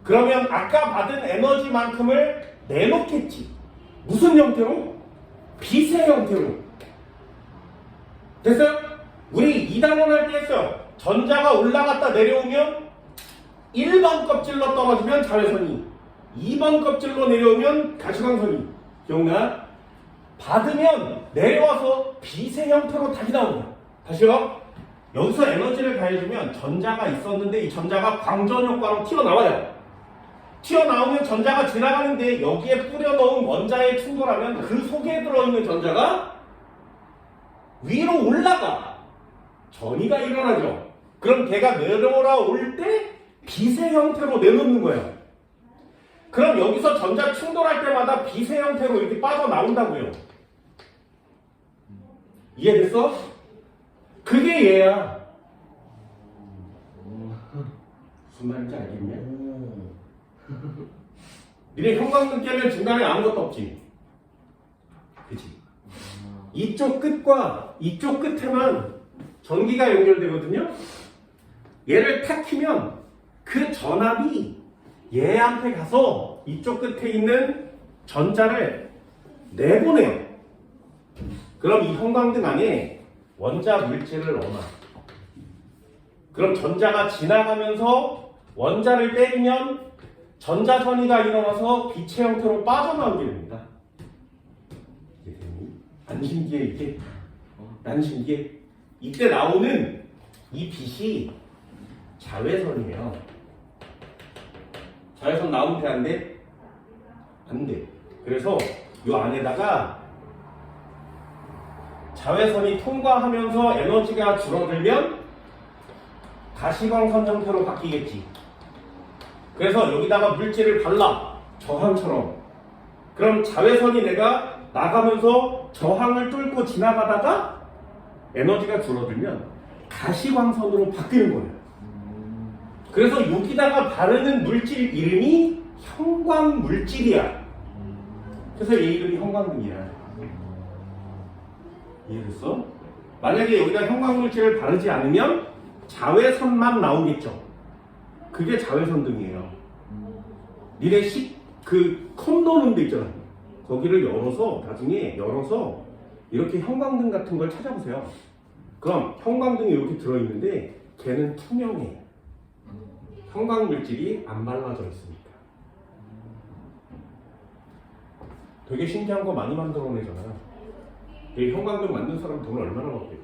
그러면 아까 받은 에너지만큼을 내놓겠지. 무슨 형태로? 빛의 형태로. 됐어요? 우리 2단원 할 때 했어요. 전자가 올라갔다 내려오면 1번 껍질로 떨어지면 자외선이, 2번 껍질로 내려오면 가시광선이. 기억나? 받으면 내려와서 빛의 형태로 다시 나온다. 다시요. 여기서 에너지를 가해주면 전자가 있었는데 이 전자가 광전 효과로 튀어나와요. 튀어나오면 전자가 지나가는데 여기에 뿌려놓은 원자에 충돌하면 그 속에 들어있는 전자가 위로 올라가. 전이가 일어나죠. 그럼 걔가 내려올 때 빛의 형태로 내놓는 거예요. 그럼 여기서 전자 충돌할 때마다 빛의 형태로 이렇게 빠져나온다고요. 이해됐어? 그게 얘야. 무슨 말인지 알겠냐? 니네 형광등 깨면 중간에 아무것도 없지. 그치? 이쪽 끝과 이쪽 끝에만 전기가 연결되거든요. 얘를 탁 키면 그 전압이 얘한테 가서 이쪽 끝에 있는 전자를 내보내요. 그럼 이 형광등 안에 원자 물질을 넣어놔. 그럼 전자가 지나가면서 원자를 때리면 전자전이가 일어나서 빛의 형태로 빠져나오게 됩니다. 이게 되니? 안 신기해 이게? 난 신기해. 이때 나오는 이 빛이 자외선이에요. 자외선 나오면 돼, 안 돼? 안 돼. 그래서 이 안에다가 자외선이 통과하면서 에너지가 줄어들면 가시광선 형태로 바뀌겠지. 그래서 여기다가 물질을 발라. 저항처럼. 그럼 자외선이 내가 나가면서 저항을 뚫고 지나가다가 에너지가 줄어들면 가시광선으로 바뀌는 거예요. 그래서 여기다가 바르는 물질 이름이 형광물질이야. 그래서 얘 이름이 형광등이야. 이해됐어? 만약에 여기다 형광물질을 바르지 않으면 자외선만 나오겠죠. 그게 자외선등이에요. 니네 콘 도는 데 있잖아. 거기를 열어서 나중에 이렇게 형광등 같은 걸 찾아보세요. 그럼 형광등이 이렇게 들어있는데 걔는 투명해. 형광물질이 안 발라져 있으니까. 되게 신기한 거 많이 만들어내잖아요. 이 형광등 만든 사람 돈을 얼마나 받게?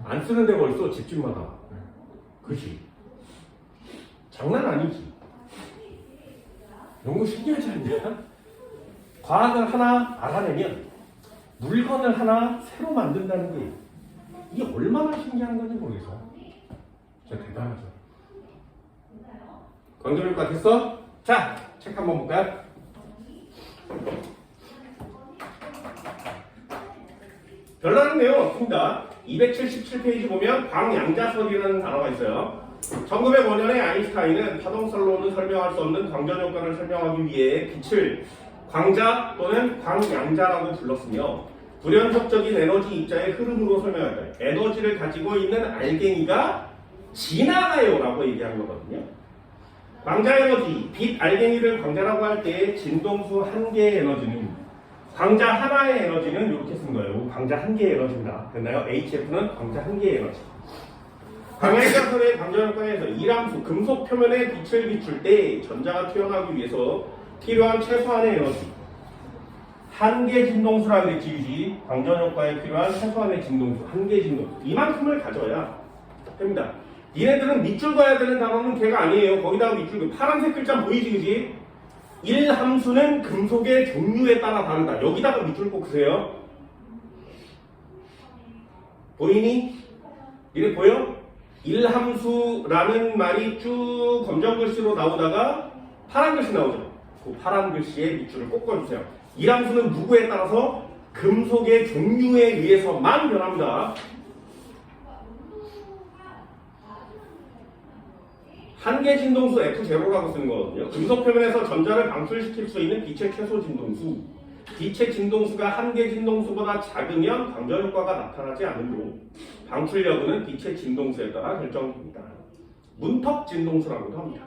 안 쓰는 데가 있어, 집집마다. 그치? 장난 아니지. 이런 거 신기하지 않냐? 과학을 하나 알아내면 물건을 하나 새로 만든다는 게 이게 얼마나 신기한 건지 모르겠어. 진짜 대단하죠. 광전효과 됐어? 자, 책 한번 볼까요? 별다른 내용 없습니다. 277페이지 보면 광양자설이라는 단어가 있어요. 1905년에 아인슈타인은 파동설로는 설명할 수 없는 광전효과를 설명하기 위해 빛을 광자 또는 광양자라고 불렀으며 불연속적인 에너지 입자의 흐름으로 설명한다. 에너지를 가지고 있는 알갱이가 지나가요 라고 얘기한 거거든요. 광자 에너지, 빛 알갱이를 광자라고 할 때 진동수 한 개의 에너지는 광자 하나의 에너지는 이렇게 쓴 거예요. 광자 한 개의 에너지입니다. 됐나요? HF는 광자 한 개의 에너지. 광양자설의 광전효과에서 이람수, 금속 표면에 빛을 비출 때 전자가 튀어나오기 위해서 필요한 최소한의 에너지 한 개 진동수라 그랬지, 유지. 광전효과에 필요한 최소한의 진동수 한 개 진동수 이만큼을 가져야 됩니다. 얘네들은 밑줄 봐야 되는 단어는 걔가 아니에요. 거기다가 밑줄 파란색 글자 보이지, 그지? 1함수는 금속의 종류에 따라 다르다. 여기다가 밑줄 꼭 그세요. 보이니? 이래 보여? 1함수라는 말이 쭉 검정 글씨로 나오다가 파란 글씨 나오죠. 그 파란 글씨에 밑줄을 꼭 꺼주세요. 1함수는 누구에 따라서 금속의 종류에 의해서만 변합니다. 한계 진동수 F0라고 쓰는 거거든요. 금속 표면에서 전자를 방출시킬 수 있는 빛의 최소 진동수. 빛의 진동수가 한계 진동수보다 작으면 광전효과가 나타나지 않으므로 방출 여부는 빛의 진동수에 따라 결정됩니다. 문턱 진동수라고도 합니다.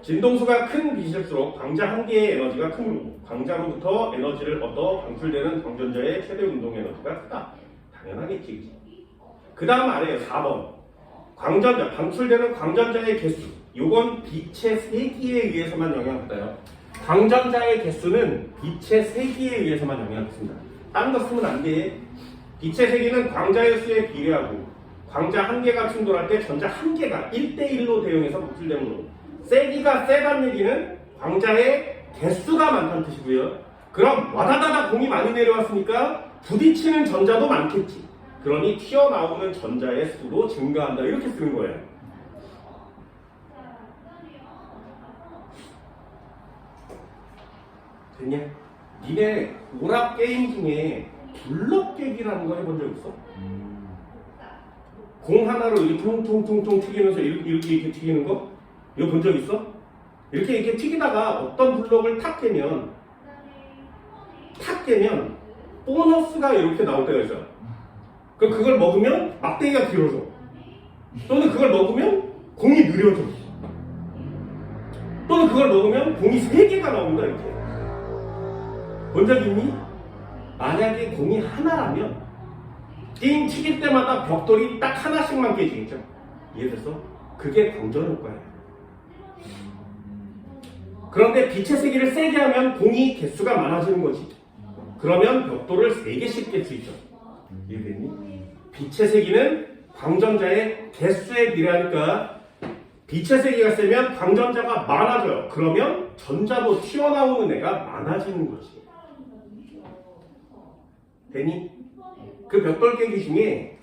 진동수가 큰 빛일수록 광자 한 개의 에너지가 크므로 광자로부터 에너지를 얻어 방출되는 광전자의 최대 운동 에너지가 크다. 당연하겠지. 그 다음 아래에 4번. 광전자, 방출되는 광전자의 개수. 요건 빛의 세기에 의해서만 영향받아요. 광전자의 개수는 빛의 세기에 의해서만 영향받습니다. 다른 거 쓰면 안 돼. 빛의 세기는 광자의 수에 비례하고 광자 한 개가 충돌할 때 전자 한 개가 1대1로 대응해서 방출되므로 세기가 세다는 얘기는 광자의 개수가 많다는 뜻이고요. 그럼 와다다다 공이 많이 내려왔으니까 부딪히는 전자도 많겠지. 그러니 튀어나오는 전자의 수도 증가한다. 이렇게 쓰는 거예요. 됐냐? 니네 오락 게임 중에 블럭 깨기라는 거 해본 적 있어? 공 하나로 이렇게 통통통통 튀기면서 이렇게 튀기는 거? 이거 본 적 있어? 이렇게 튀기다가 어떤 블럭을 탁 깨면 보너스가 이렇게 나올 때가 있어요. 그럼 그걸 먹으면 막대기가 길어져. 또는 그걸 먹으면 공이 느려져. 또는 그걸 먹으면 공이 3개가 나온다, 이렇게. 본 적 있니? 만약에 공이 하나라면 게임 튀길 때마다 벽돌이 딱 하나씩만 깨지겠죠? 이해됐어? 그게 광전효과예요. 그런데 빛의 세기를 세게 하면 공이 개수가 많아지는 거지. 그러면 벽돌을 3개씩 깰 수 있죠. 이해됐니? 빛의 세기는 광전자의 개수에 비례하니까 빛의 세기가 세면 광전자가 많아져요. 그러면 전자도 튀어나오는 애가 많아지는 거지. 되니? 그 벽돌 깨기 중에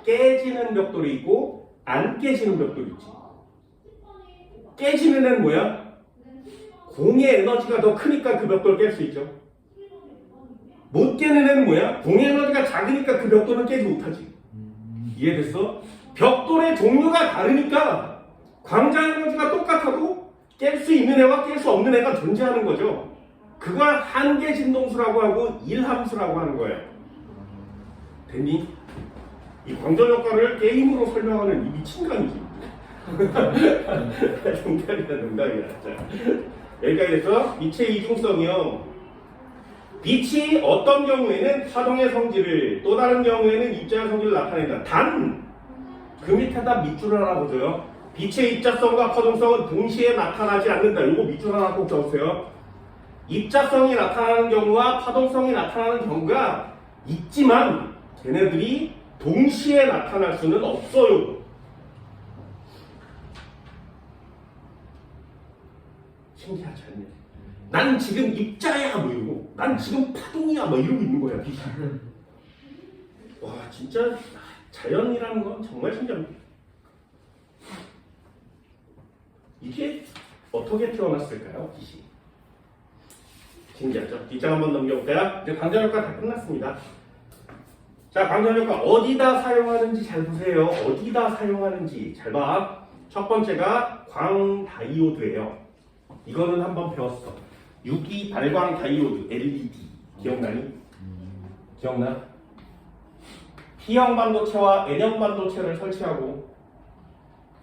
깨지는 벽돌이 있고 안 깨지는 벽돌이 있지. 깨지는 애는 뭐야? 공의 에너지가 더 크니까 그 벽돌을 깰 수 있죠. 못 깨는 애는 뭐야? 공의 에너지가 작으니까 그 벽돌은 깨지 못하지. 이해됐어? 벽돌의 종류가 다르니까 광자 에너지가 똑같아도 깰 수 있는 애와 깰 수 없는 애가 존재하는 거죠. 그걸 한계 진동수라고 하고 일함수라고 하는 거예요. 됐니? 이 광전효과를 게임으로 설명하는 이 미친간이지. 농담이야. 자, 여기까지 해서 빛의 이중성이요. 빛이 어떤 경우에는 파동의 성질을, 또 다른 경우에는 입자의 성질을 나타낸다. 단, 그 밑에다 밑줄 하나 보세요. 빛의 입자성과 파동성은 동시에 나타나지 않는다. 이거 밑줄 하나 꼭 적으세요. 입자성이 나타나는 경우와 파동성이 나타나는 경우가 있지만 걔네들이 동시에 나타날 수는 없어요. 신기하지 않냐? 난 지금 입자야 뭐 이러고 난 지금 파동이야 뭐 이러고 있는 거야 빛이. 와 진짜 자연이라는 건 정말 신기합니다. 이게 어떻게 태어났을까요? 빛이. 신기하죠? 뒷장 한번 넘겨볼까요? 이제 광전효과 다 끝났습니다. 자, 광전효과 어디다 사용하는지 잘 보세요. 어디다 사용하는지 잘 봐. 첫 번째가 광다이오드예요. 이거는 한번 배웠어. 유기 발광 다이오드 LED 기억나니? 기억나? P형 반도체와 N형 반도체를 설치하고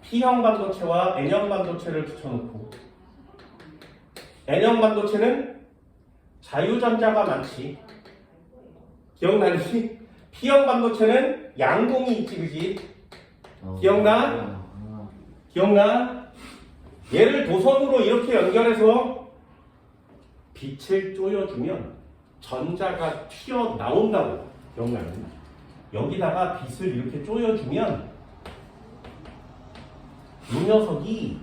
P형 반도체와 N형 반도체를 붙여놓고 N형 반도체는 자유전자가 많지. 기억나니? P형 반도체는 양동이 있지, 그지? 기억나? 기억나? 얘를 도선으로 이렇게 연결해서 빛을 쪼여주면 전자가 튀어나온다고. 기억나니? 여기다가 빛을 이렇게 쪼여주면 이 녀석이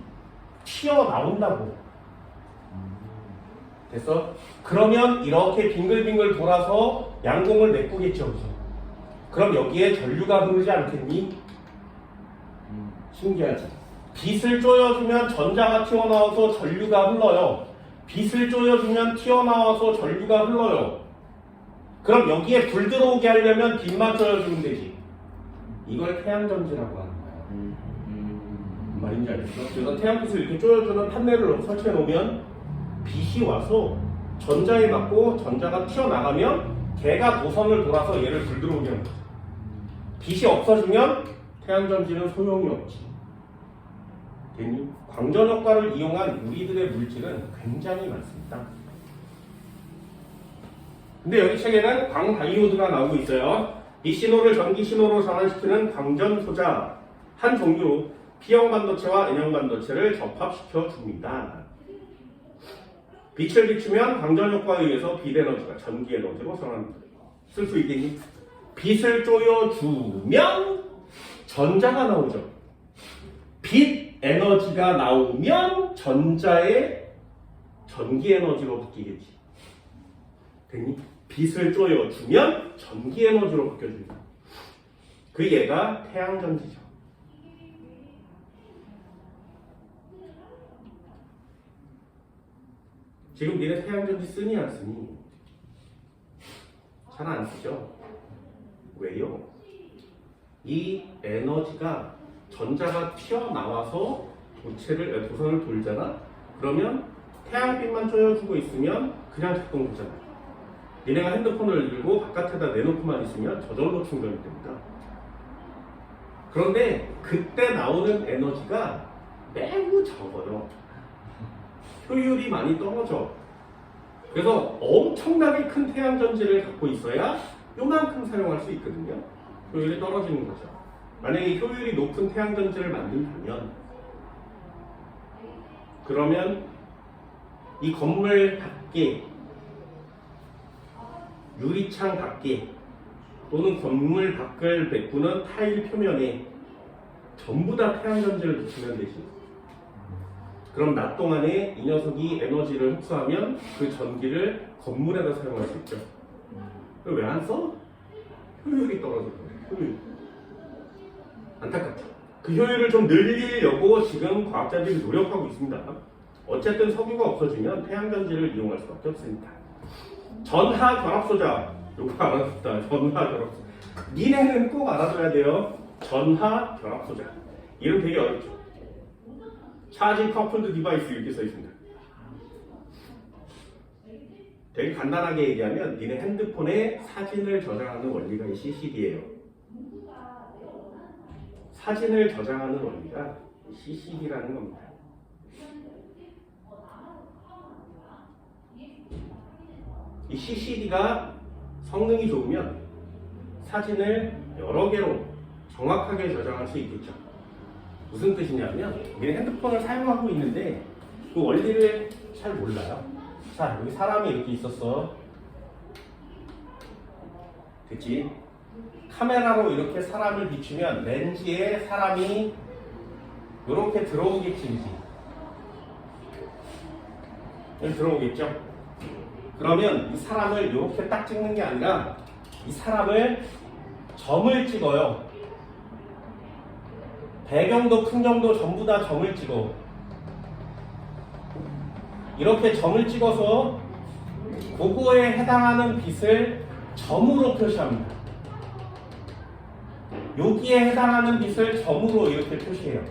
튀어나온다고. 됐어? 그러면 이렇게 빙글빙글 돌아서 양공을 메꾸겠죠. 그죠? 그럼 여기에 전류가 흐르지 않겠니? 신기하지? 빛을 쪼여주면 전자가 튀어나와서 전류가 흘러요. 빛을 쪼여주면 튀어나와서 전류가 흘러요. 그럼 여기에 불 들어오게 하려면 빛만 쪼여주면 되지. 이걸 태양전지라고 하는 거야. 말인지 알겠어? 그래서 태양빛을 이렇게 쪼여주는 판넬을 설치해 놓으면 빛이 와서 전자에 맞고 전자가 튀어나가면 걔가 도선을 돌아서 얘를 불 들어오게 하는 거죠. 빛이 없어지면 태양전지는 소용이 없지. 됐니? 광전효과를 이용한 우리들의 물질은 굉장히 많습니다. 근데 여기 책에는 광다이오드가 나오고 있어요. 이 신호를 전기 신호로 전환시키는 광전소자 한 종류로 P형 반도체와 N형 반도체를 접합시켜 줍니다. 빛을 비추면 광전효과에 의해서 빛 에너지가 전기 에너지로 전환됩니다. 쓸 수 있겠니? 빛을 쪼여주면 전자가 나오죠. 빛 에너지가 나오면 전자의 전기 에너지로 바뀌겠지. 됐니? 빛을 쪼여주면 전기 에너지로 바뀌어줍니다. 그 얘가 태양전지죠. 지금 니네 태양전지 쓰니 안 쓰니? 잘 안 쓰죠? 왜요? 이 에너지가 전자가 튀어나와서 도선을 돌잖아? 그러면 태양빛만 쪼여주고 있으면 그냥 작동되잖아. 니네가 핸드폰을 들고 바깥에다 내놓고만 있으면 저절로 충전이 됩니다. 그런데 그때 나오는 에너지가 매우 적어요. 효율이 많이 떨어져. 그래서 엄청나게 큰 태양전지를 갖고 있어야 요만큼 사용할 수 있거든요. 효율이 떨어지는 거죠. 만약에 효율이 높은 태양전지를 만든다면 그러면 이 건물 밖에 유리창 밖에 또는 건물 밖을 메꾸는 타일 표면에 전부 다 태양전지를 붙이면 되지. 그럼 낮 동안에 이 녀석이 에너지를 흡수하면 그 전기를 건물에다 사용할 수 있죠. 왜 안 써? 효율이 떨어질 거예요. 효율. 안타깝죠. 그 효율을 좀 늘리려고 지금 과학자들이 노력하고 있습니다. 어쨌든 석유가 없어지면 태양전지를 이용할 수밖에 없으니까. 전하 결합소자. 요거 알아듣다. 전하 결합소자. 니네는 꼭 알아둬야 돼요. 전하 결합소자. 이름 되게 어렵죠. 차징 커플드 디바이스 이렇게 써 있습니다. 되게 간단하게 얘기하면 니네 핸드폰에 사진을 저장하는 원리가 이 CCD예요. 사진을 저장하는 원리가 CCD라는 겁니다. 이 CCD가 성능이 좋으면 사진을 여러 개로 정확하게 저장할 수 있겠죠. 무슨 뜻이냐면 우리 핸드폰을 사용하고 있는데 그 원리를 잘 몰라요. 자, 여기 사람이 이렇게 있었어. 그치? 카메라로 이렇게 사람을 비추면 렌즈에 사람이 이렇게 들어오겠지. 여기 들어오겠죠? 그러면 이 사람을 이렇게 딱 찍는 게 아니라 이 사람을 점을 찍어요. 배경도 풍경도 전부 다 점을 찍어. 이렇게 점을 찍어서 그거에 해당하는 빛을 점으로 표시합니다. 여기에 해당하는 빛을 점으로 이렇게 표시해요.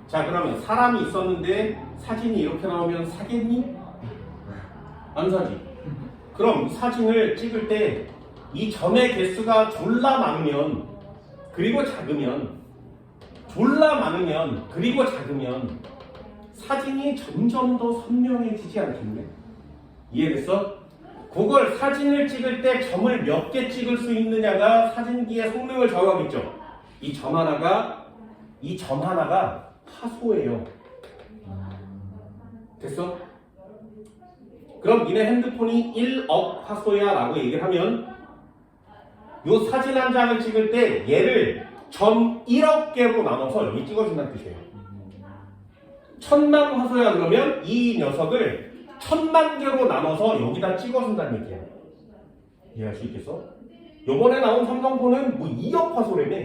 자, 그러면 사람이 있었는데 사진이 이렇게 나오면 사겠니? 안 사지. 그럼 이 사진을 찍을 때 이 점의 개수가 졸라 많으면 그리고 작으면 졸라 많으면 그리고 작으면 사진이 점점 더 선명해지지 않겠네? 이해됐어? 그걸 사진을 찍을 때 점을 몇 개 찍을 수 있느냐가 사진기의 성능을 좌우하겠죠. 이 점 하나가 화소예요. 됐어? 그럼 니네 핸드폰이 1억 화소야 라고 얘기를 하면 요 사진 한 장을 찍을 때 얘를 점 1억 개로 나눠서 여기 찍어준다는 뜻이에요. 1000만 화소야 그러면 이 녀석을 1000만 개로 나눠서 여기다 찍어준다는 얘기야. 이해할 수 있겠어? 요번에 나온 삼성폰은 뭐 2억 화소라며.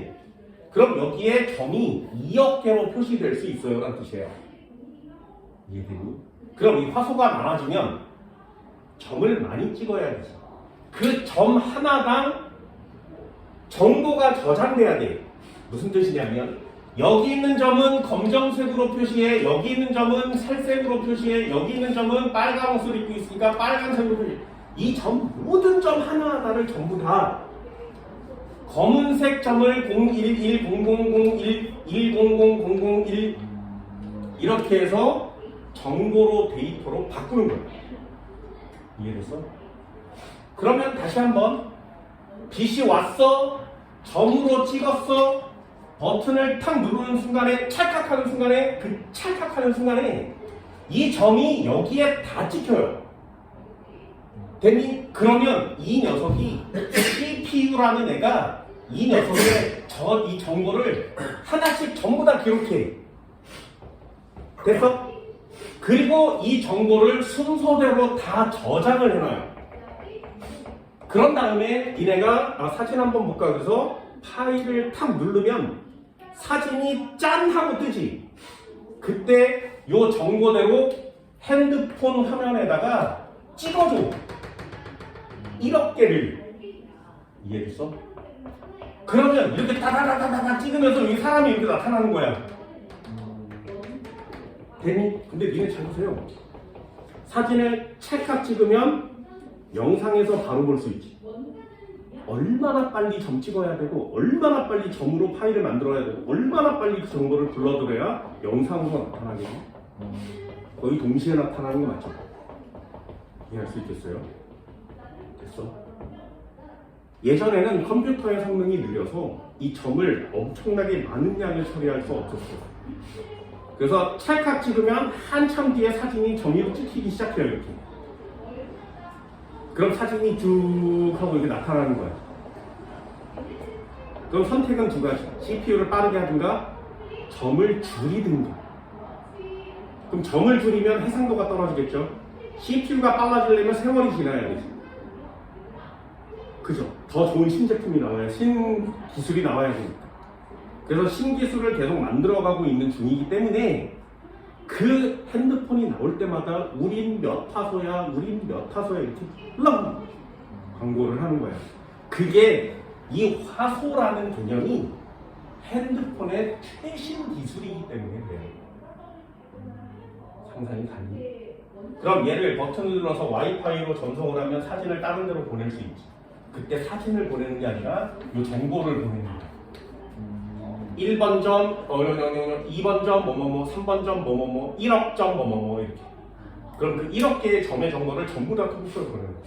그럼 여기에 점이 2억 개로 표시될 수 있어요 라는 뜻이에요. 이해되니? 그럼 이 화소가 많아지면 점을 많이 찍어야 되지. 그 점 하나당 정보가 저장돼야 돼. 무슨 뜻이냐면 여기 있는 점은 검정색으로 표시해, 여기 있는 점은 살색으로 표시해, 여기 있는 점은 빨간 옷을 입고 있으니까 빨간색으로 표시해. 이 점, 모든 점 하나하나를 전부 다 검은색 점을 011, 0001, 100, 001 이렇게 해서 정보로 데이터로 바꾸는 거야. 이해됐어? 그러면 다시 한번 빛이 왔어, 점으로 찍었어, 버튼을 탁 누르는 순간에 찰칵하는 순간에 그 찰칵하는 순간에 이 점이 여기에 다 찍혀요. 됐니? 그러면 이 녀석이 CPU라는 애가 이 녀석의 이 정보를 하나씩 전부 다 기록해. 됐어? 그리고 이 정보를 순서대로 다 저장을 해놔요. 그런 다음에 니네가 사진 한번 볼까 그래서 파일을 탁 누르면 사진이 짠 하고 뜨지. 그때 요 정보대로 핸드폰 화면에다가 찍어줘. 1억 개를. 이해했어? 그러면 이렇게 다다다다다 찍으면서 여기 사람이 이렇게 나타나는 거야. 되니? 근데 니네 잘 보세요. 사진을 찰칵 찍으면 영상에서 바로 볼 수 있지. 얼마나 빨리 점 찍어야 되고 얼마나 빨리 점으로 파일을 만들어야 되고 얼마나 빨리 그 정보를 불러들여야 영상으로 나타나겠니? 거의 동시에 나타나는 거 맞죠? 이해할 수 있겠어요? 됐어? 예전에는 컴퓨터의 성능이 느려서 이 점을 엄청나게 많은 양을 처리할 수 없었어. 그래서 찰칵 찍으면 한참 뒤에 사진이 점유로 찍히기 시작해요. 이렇게. 그럼 사진이 쭉 하고 이렇게 나타나는 거야. 그럼 선택은 두 가지. CPU를 빠르게 하든가 점을 줄이든가. 그럼 점을 줄이면 해상도가 떨어지겠죠. CPU가 빨라지려면 세월이 지나야 되지. 그죠? 더 좋은 신제품이 나와야 신기술이 나와야 되니까. 그래서 신기술을 계속 만들어가고 있는 중이기 때문에 그 핸드폰이 나올 때마다 우린 몇 화소야, 우린 몇 화소야 이렇게 흘러 광고를 하는 거야. 그게 이 화소라는 개념이 핸드폰의 최신 기술이기 때문에 그래요. 상상이 가니? 그럼 얘를 버튼을 눌러서 와이파이로 전송을 하면 사진을 다른 데로 보낼 수 있지. 그때 사진을 보내는 게 아니라 이 정보를 보내는 거야. 1번 점, 2번 점, 뭐뭐뭐, 3번 점, 뭐뭐뭐, 1억 점, 뭐뭐뭐 이렇게. 그럼 그 1억 개의 점의 정보를 전부 다 컴퓨터로 보내는 거야.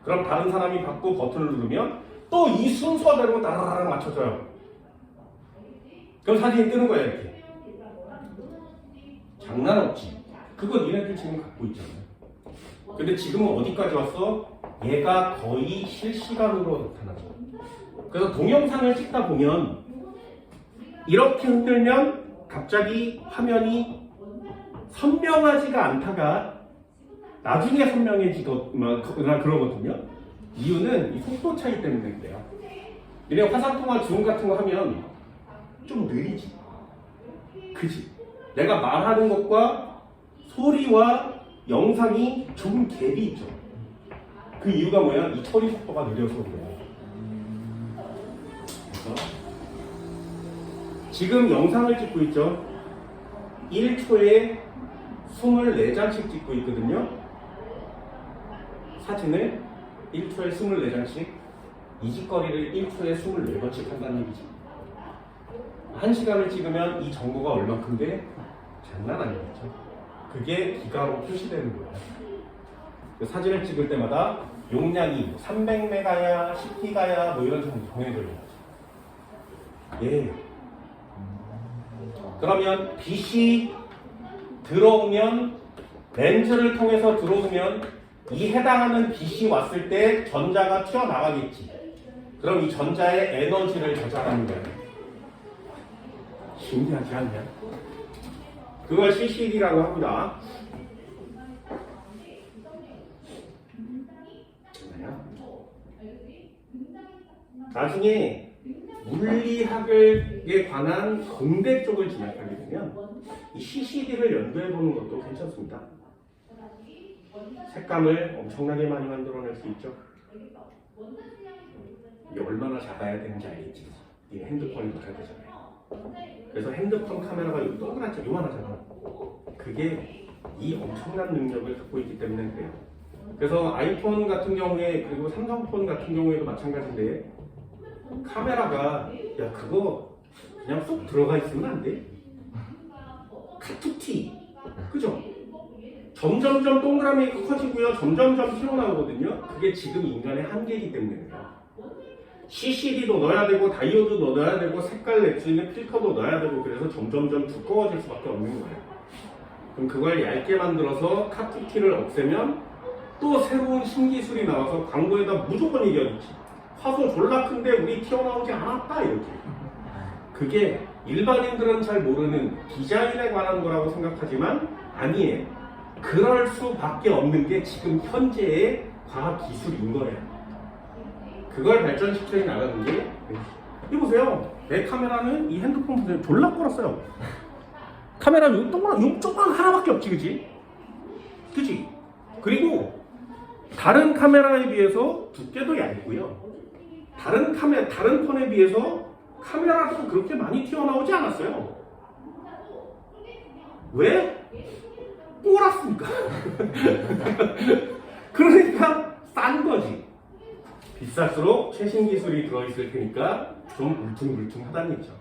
그럼 다른 사람이 받고 버튼을 누르면 또 이 순서대로 따라락 맞춰져요. 그럼 사진이 뜨는 거야 이렇게. 장난 없지. 그거 니네들 지금 갖고 있잖아. 근데 지금은 어디까지 왔어? 얘가 거의 실시간으로 나타나죠. 그래서 동영상을 찍다 보면 이렇게 흔들면 갑자기 화면이 선명하지가 않다가 나중에 선명해지거나 그러거든요. 이유는 이 속도 차이 때문에 그래요. 이래 화상통화 줌 같은 거 하면 좀 느리지. 그지? 내가 말하는 것과 소리와 영상이 조금 갭이 있죠. 그 이유가 뭐야? 이 처리 속도가 느려서 그래요. 그래서 지금 영상을 찍고 있죠. 1초에 24장씩 찍고 있거든요. 사진을 1초에 24장씩, 이 짓거리를 1초에 24번씩 한다는 얘기지. 1시간을 찍으면 이 정보가 얼마큼인데 장난 아니겠죠. 그게 기가로 표시되는 거예요. 그 사진을 찍을 때마다 용량이 300메가야, 10기가야 뭐 이런 정도 정해져 있는 거죠. 예. 그러면 빛이 들어오면, 렌즈를 통해서 들어오면 이 해당하는 빛이 왔을 때 전자가 튀어나가겠지. 그럼 이 전자의 에너지를 저장하는 거예요. 신기하지 않냐? 그걸 CCD라고 합니다. 나중에 물리학에 관한 공대 쪽을 진학하게 되면 이 CCD를 연구해 보는 것도 괜찮습니다. 색감을 엄청나게 많이 만들어낼 수 있죠. 이게 얼마나 작아야 되는지 알겠지. 이게 핸드폰이 더 잘 되잖아요. 그래서 핸드폰 카메라가 여기 동그랗죠. 요만하잖아. 그게 이 엄청난 능력을 갖고 있기 때문에 그래요. 그래서 아이폰 같은 경우에, 그리고 삼성폰 같은 경우에도 마찬가지인데, 카메라가 야 그거 그냥 쏙 들어가 있으면 안 돼? 카투티, 그죠? 점점점 동그라미가 커지고요, 점점점 튀어나오거든요. 그게 지금 인간의 한계이기 때문에 그래요. CCD도 넣어야 되고, 다이오드도 넣어야 되고, 색깔 낼 수 있는 필터도 넣어야 되고, 그래서 점점점 두꺼워질 수밖에 없는 거예요. 그럼 그걸 얇게 만들어서 카투티를 없애면 또 새로운 신기술이 나와서 광고에다 무조건 얘기하겠지. 화소 졸라 큰데 우리 튀어나오지 않았다 이렇게. 그게 일반인들은 잘 모르는 디자인에 관한 거라고 생각하지만 아니에요. 그럴 수밖에 없는 게 지금 현재의 과학 기술인 거예요. 그걸 발전시켜 나가는 게, 이거 보세요. 내 카메라는 이 핸드폰 보세요. 졸라 꼬랐어요. 카메라 요 조그만 하나밖에 없지, 그지? 그지? 그리고 다른 카메라에 비해서 두께도 얇고요. 다른 폰에 비해서 카메라도 그렇게 많이 튀어나오지 않았어요. 왜? 꼬랐으니까. 그러니까 싼 거지. 비쌀수록 최신 기술이 들어있을 테니까 좀 울퉁불퉁하다는 얘기죠.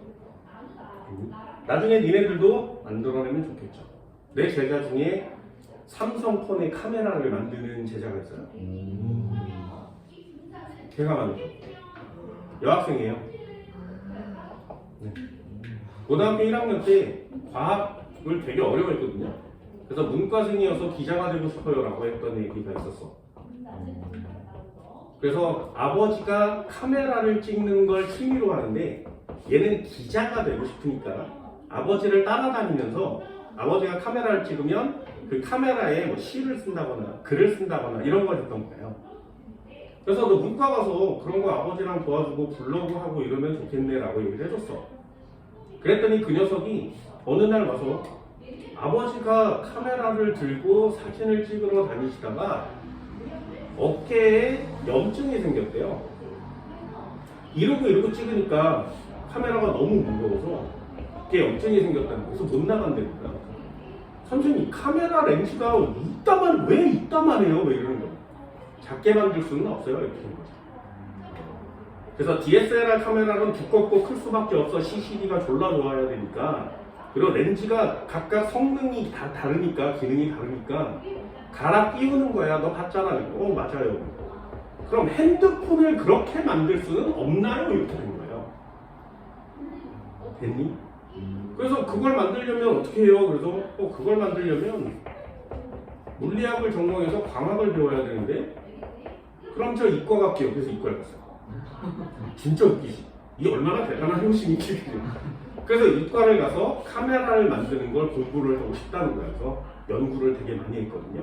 나중에 니네들도 만들어내면 좋겠죠. 내 제자 중에 삼성폰의 카메라를 만드는 제자가 있어요. 걔가 만들었어요. 여학생이에요. 네. 고등학교 1학년 때 과학을 되게 어려워했거든요. 그래서 문과생이어서 기자가 되고 싶어요 라고 했던 얘기가 있었어. 그래서 아버지가 카메라를 찍는 걸 취미로 하는데 얘는 기자가 되고 싶으니까 아버지를 따라다니면서 아버지가 카메라를 찍으면 그 카메라에 뭐 시를 쓴다거나 글을 쓴다거나 이런 걸 했던 거예요. 그래서 너 문과 가서 그런 거 아버지랑 도와주고 블로그 하고 이러면 좋겠네 라고 얘기를 해줬어. 그랬더니 그 녀석이 어느 날 와서 아버지가 카메라를 들고 사진을 찍으러 다니시다가 어깨에 염증이 생겼대요. 이러고 찍으니까 카메라가 너무 무거워서 어깨에 염증이 생겼다는 거예요. 그래서 못 나간다니까. 선생님, 카메라 렌즈가 왜 이따만해요? 왜 이러는 거예요. 작게 만들 수는 없어요. 이렇게 된 거죠. 그래서 DSLR 카메라는 두껍고 클 수밖에 없어. CCD가 졸라 좋아야 되니까. 그리고 렌즈가 각각 성능이 다 다르니까, 기능이 다르니까 갈아 끼우는 거야. 너 봤잖아. 맞아요. 그럼 핸드폰을 그렇게 만들 수는 없나요? 이렇게 된 거예요. 됐니? 그래서 그걸 만들려면 어떻게 해요? 그래서 그걸 만들려면 물리학을 전공해서 광학을 배워야 되는데, 그럼 저 이과 갈게요. 그래서 이과를 갔어요. 진짜 웃기지? 이 얼마나 대단한 형식인지. 그래서 이과를 가서 카메라를 만드는 걸 공부를 하고 싶다는 거예요. 그래서 연구를 되게 많이 했거든요.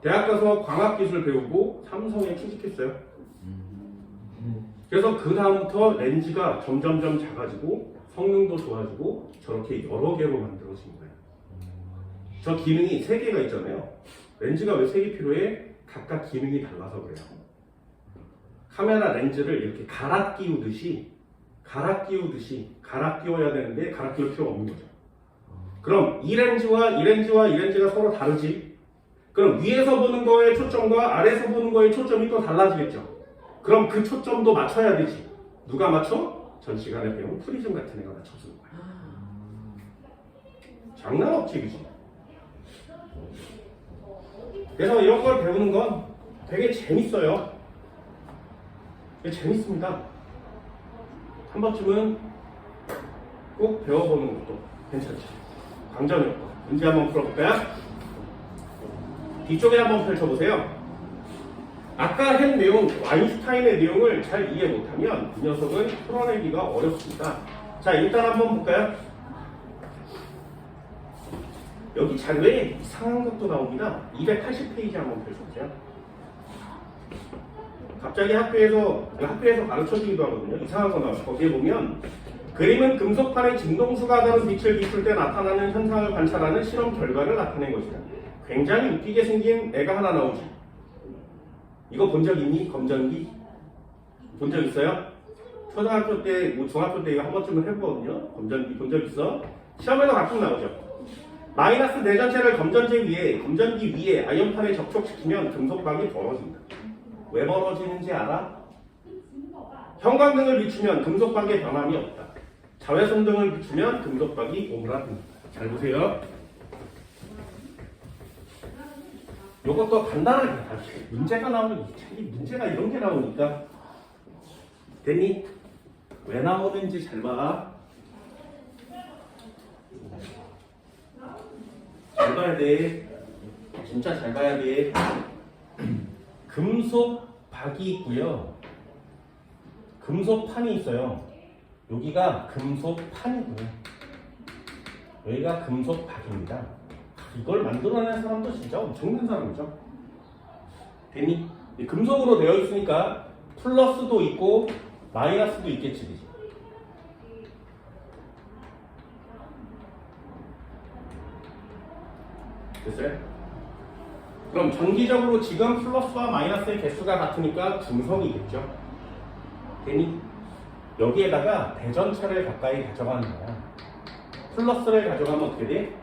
대학 가서 광학기술 배우고 삼성에 취직했어요. 그래서 그 다음부터 렌즈가 점점점 작아지고 성능도 좋아지고 저렇게 여러 개로 만들어진 거예요. 저 기능이 3개가 있잖아요. 렌즈가 왜 3개 필요해? 각각 기능이 달라서 그래요. 카메라 렌즈를 이렇게 갈아 끼우듯이 갈아 끼워야 되는데 갈아 끼울 필요가 없는 거죠. 그럼 이 렌즈와 이 렌즈와 이 렌즈가 서로 다르지? 그럼 위에서 보는 거의 초점과 아래에서 보는 거의 초점이 또 달라지겠죠. 그럼 그 초점도 맞춰야 되지. 누가 맞춰? 전 시간에 배운 프리즘 같은 애가 맞춰주는 거야. 장난 없지, 그지? 그래서 이런 걸 배우는 건 되게 재밌어요. 되게 재밌습니다. 한 번쯤은 꼭 배워보는 것도 괜찮죠. 광전효과. 문제 한번 풀어볼까요? 뒤쪽에 한번 펼쳐보세요. 아까 한 내용, 아인슈타인의 내용을 잘 이해 못하면 이 녀석은 풀어내기가 어렵습니다. 자, 일단 한번 볼까요? 여기 자료에 이상한 것도 나옵니다. 280페이지 한번 펼쳐보세요. 갑자기 학교에서 가르쳐주기도 하거든요. 이상한 거 나와요. 거기에 보면 그림은 금속판의 진동수가 다른 빛을 비출 때 나타나는 현상을 관찰하는 실험 결과를 나타낸 것이다. 굉장히 웃기게 생긴 애가 하나 나오지. 이거 본 적 있니? 검전기? 본 적 있어요? 초등학교 때, 뭐 중학교 때 이거 한 번쯤은 해보거든요. 검전기 본 적 있어? 시험에도 가끔 나오죠. 마이너스 내전체를 검전기 위에 아이언판에 접촉시키면 금속박이 벌어진다. 왜 벌어지는지 알아? 형광등을 비추면 금속박의 변함이 없다. 자외선등을 비추면 금속박이 오므라든다. 잘 보세요. 요것도 간단하게 문제가 나오는 이 책이 문제가 이런 게 나오니까 됐니? 왜 나오는지 잘 봐. 잘 봐야 돼. 진짜 잘 봐야 돼. 금속박이 있고요. 금속판이 있어요. 여기가 금속판이고요. 여기가 금속박입니다. 이걸 만들어낸 사람도 진짜 엄청난 사람이죠. 됐니? 금속으로 되어 있으니까 플러스도 있고 마이너스도 있겠지, 그치? 됐어요? 그럼 전기적으로 지금 플러스와 마이너스의 개수가 같으니까 중성이겠죠. 됐니? 여기에다가 대전차를 가까이 가져가는 거야. 플러스를 가져가면 어떻게 돼?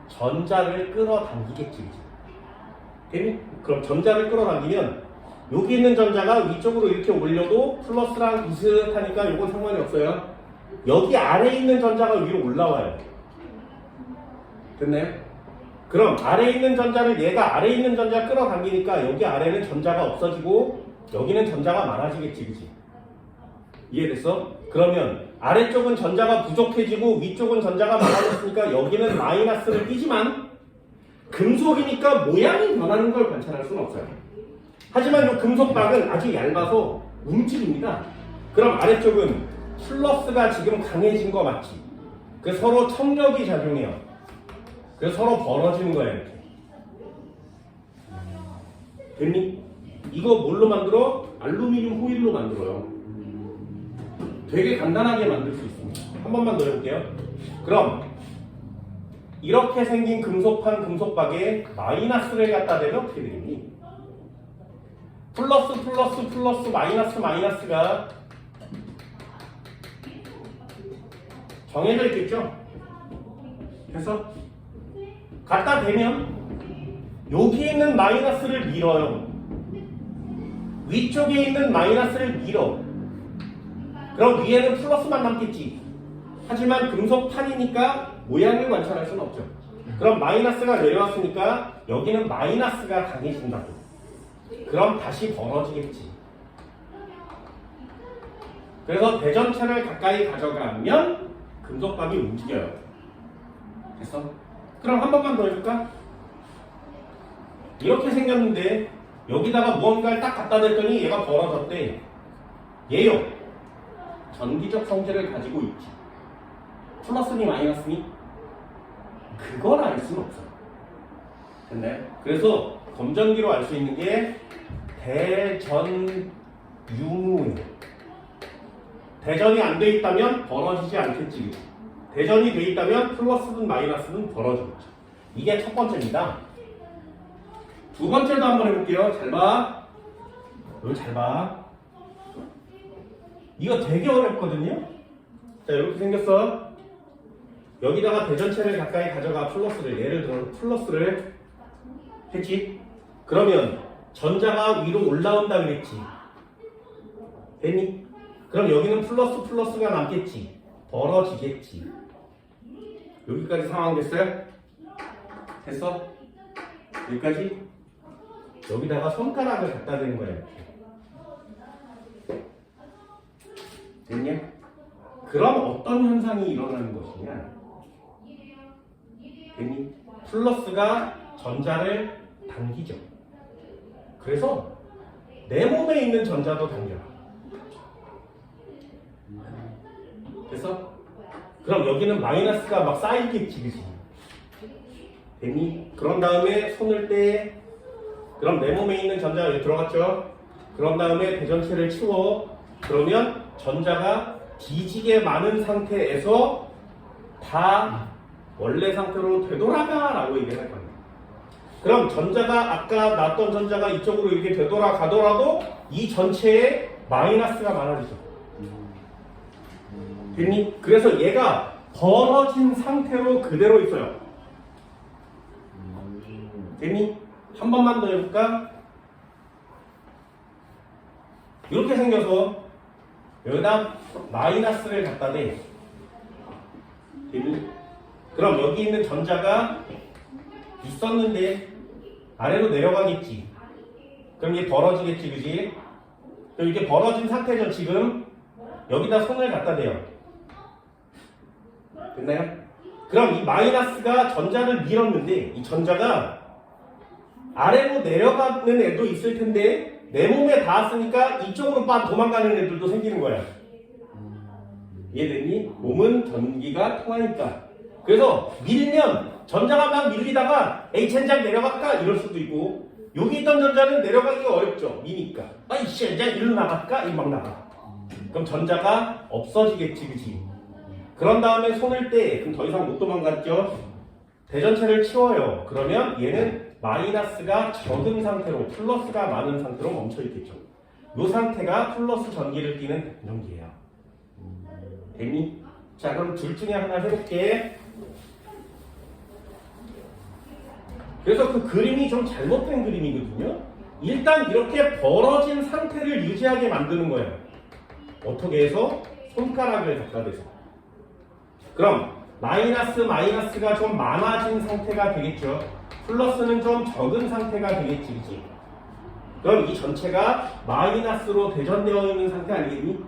전자를 끌어당기겠지. 됐니? 그럼 전자를 끌어당기면 여기 있는 전자가 위쪽으로 이렇게 올려도 플러스랑 비슷하니까 이건 상관이 없어요. 여기 아래에 있는 전자가 위로 올라와요. 됐나요? 그럼 아래에 있는 전자를 얘가 아래에 있는 전자 끌어당기니까 여기 아래는 전자가 없어지고 여기는 전자가 많아지겠지, 그치? 이해됐어? 그러면 아래쪽은 전자가 부족해지고 위쪽은 전자가 많아졌으니까 여기는 마이너스를 띄지만 금속이니까 모양이 변하는 걸 관찰할 수는 없어요. 하지만 이 금속박은 아주 얇아서 움직입니다. 그럼 아래쪽은 플러스가 지금 강해진 거 맞지? 그 서로 청력이 작용해요. 그래서 서로 벌어지는 거야, 이렇게. 됐니? 이거 뭘로 만들어? 알루미늄 호일로 만들어요. 되게 간단하게 만들 수 있습니다. 한 번만 더 해볼게요. 그럼 이렇게 생긴 금속판 금속박에 마이너스를 갖다 대면 어떻게 되겠니? 플러스 마이너스가 정해져 있겠죠? 그래서 갖다 대면 여기 있는 마이너스를 밀어요. 위쪽에 있는 마이너스를 밀어. 그럼 위에는 플러스만 남겠지. 하지만 금속판이니까 모양을 관찰할 수는 없죠. 그럼 마이너스가 내려왔으니까 여기는 마이너스가 강해진다고. 그럼 다시 벌어지겠지. 그래서 대전체를 가까이 가져가면 금속박이 움직여요. 됐어? 그럼 한 번만 더 해줄까? 이렇게 생겼는데 여기다가 무언가를 딱 갖다 댔더니 얘가 벌어졌대. 얘요. 전기적 성질을 가지고 있지. 플러스니 마이너스니? 그걸 알 수는 없어요. 됐나요? 그래서 검전기로 알 수 있는 게 대전 유무예요. 대전이 안 돼 있다면 벌어지지 않겠지. 그치? 대전이 돼 있다면 플러스든 마이너스든 벌어지겠죠. 이게 첫 번째입니다. 두 번째도 한번 해볼게요. 잘 봐. 여기 잘 봐. 이거 되게 어렵거든요. 자, 이렇게 생겼어. 여기다가 대전체를 가까이 가져가 플러스를, 예를 들어 플러스를 했지. 그러면 전자가 위로 올라온다 그랬지. 됐니? 그럼 여기는 플러스 플러스가 남겠지. 벌어지겠지. 여기까지 상황 됐어요? 됐어? 여기까지? 여기다가 손가락을 갖다 대는 거야. 이렇게. 됐냐? 그럼 어떤 현상이 일어나는 것이냐? 됐니? 플러스가 전자를 당기죠. 그래서 내 몸에 있는 전자도 당겨. 됐어? 그럼 여기는 마이너스가 막 쌓이겠지, 그치? 됐니? 그런 다음에 손을 떼. 그럼 내 몸에 있는 전자가 여기 들어갔죠? 그런 다음에 대전체를 치워. 그러면 전자가 뒤지게 많은 상태에서 다 원래 상태로 되돌아가 라고 얘기할 겁니다. 그럼 전자가 아까 나왔던 전자가 이쪽으로 이렇게 되돌아가더라도 이 전체에 마이너스가 많아지죠. 됐니? 그래서 얘가 벌어진 상태로 그대로 있어요. 됐니? 한 번만 더 해볼까? 이렇게 생겨서 여기다 마이너스를 갖다 대. 됐니? 그럼 여기 있는 전자가 있었는데 아래로 내려가겠지. 그럼 이게 벌어지겠지, 그지? 그럼 이게 벌어진 상태죠. 지금 여기다 손을 갖다 대요. 됐나요? 그럼 이 마이너스가 전자를 밀었는데 이 전자가 아래로 내려가는 애도 있을 텐데 내 몸에 닿았으니까 이쪽으로 도망가는 애들도 생기는 거야. 이해됐니? 몸은 전기가 통하니까. 그래서 밀면 전자가 막 밀리다가 H현장 내려갈까? 이럴 수도 있고 여기 있던 전자는 내려가기가 어렵죠. 미니까. 이씨 현장 일로 나갈까? 이 막 나가. 그럼 전자가 없어지겠지, 그치? 그런 다음에 손을 떼. 그럼 더 이상 못 도망갔죠? 대전체를 치워요. 그러면 얘는 마이너스가 적은 상태로 플러스가 많은 상태로 멈춰 있겠죠. 이 상태가 플러스 전기를 띠는 전기예요. 됐니? 자, 그럼 둘 중에 하나 해볼게. 그래서 그 그림이 좀 잘못된 그림이거든요. 일단 이렇게 벌어진 상태를 유지하게 만드는 거예요. 어떻게 해서? 손가락을 갖다 대서. 그럼 마이너스가 좀 많아진 상태가 되겠죠. 플러스는 좀 적은 상태가 되겠지, 그치? 그럼 이 전체가 마이너스로 대전되어 있는 상태 아니겠니?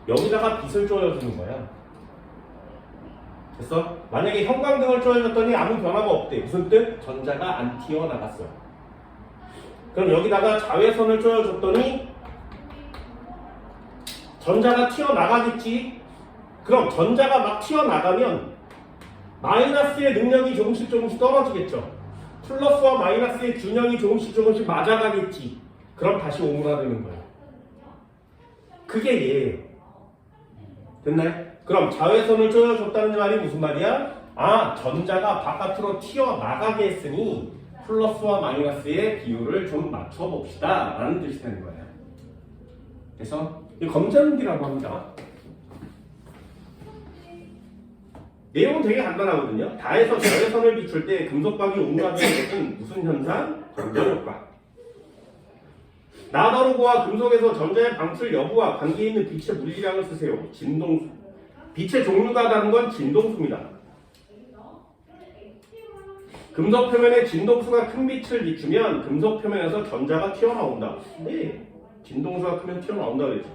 여기다가 빛을 쪼여주는 거야. 됐어? 만약에 형광등을 쪼여줬더니 아무 변화가 없대. 무슨 뜻? 전자가 안 튀어나갔어요. 그럼 여기다가 자외선을 쪼여줬더니 전자가 튀어나가겠지? 그럼 전자가 막 튀어나가면 마이너스의 능력이 조금씩 떨어지겠죠. 플러스와 마이너스의 균형이 조금씩 맞아가겠지. 그럼 다시 오므라드는 거야. 그게 얘예요. 됐나요? 그럼 자외선을 쪼여줬다는 말이 무슨 말이야? 전자가 바깥으로 튀어나가게 했으니 플러스와 마이너스의 비율을 좀 맞춰봅시다 라는 뜻이 되는 거예요. 그래서 이 검전기라고 합니다. 내용은 되게 간단하거든요. 다에서 자외선을 비출 때 금속광이 오므라드는 것은 무슨 현상? 광전효과. 나더루고와 금속에서 전자의 방출 여부와 관계 있는 빛의 물리량을 쓰세요. 진동수. 빛의 종류가 다른 건 진동수입니다. 금속 표면에 진동수가 큰 빛을 비추면 금속 표면에서 전자가 튀어나온다. 네, 진동수가 크면 튀어나온다 그랬죠.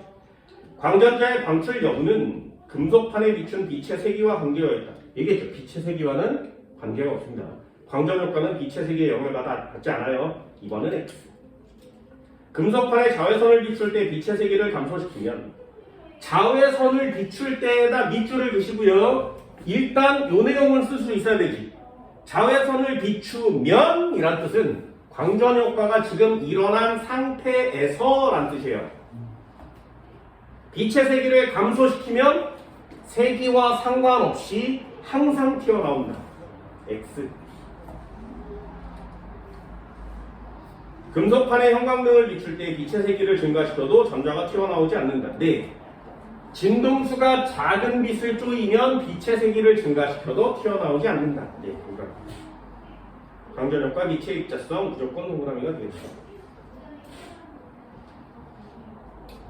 광전자의 방출 여부는 금속판에 비춘 빛의 세기와 관계가 있다. 얘기했죠. 빛의 세기와는 관계가 없습니다. 광전효과는 빛의 세기에 영향을 받지 않아요. 2번은 X. 금속판에 자외선을 비출 때 빛의 세기를 감소시키면 자외선을 비출 때에다 밑줄을 그시고요. 일단 요 내용은 쓸 수 있어야 되지. 자외선을 비추면 이란 뜻은 광전 효과가 지금 일어난 상태에서 란 뜻이에요. 빛의 세기를 감소시키면 세기와 상관없이 항상 튀어나온다. X. 금속판에 형광등을 비출 때 빛의 세기를 증가시켜도 전자가 튀어나오지 않는다. 네. 진동수가 작은 빛을 쪼이면 빛의 세기를 증가시켜도 튀어나오지 않는다. 네. 그러니까 광전효과 빛의 입자성 무조건 동그라미가 되겠죠.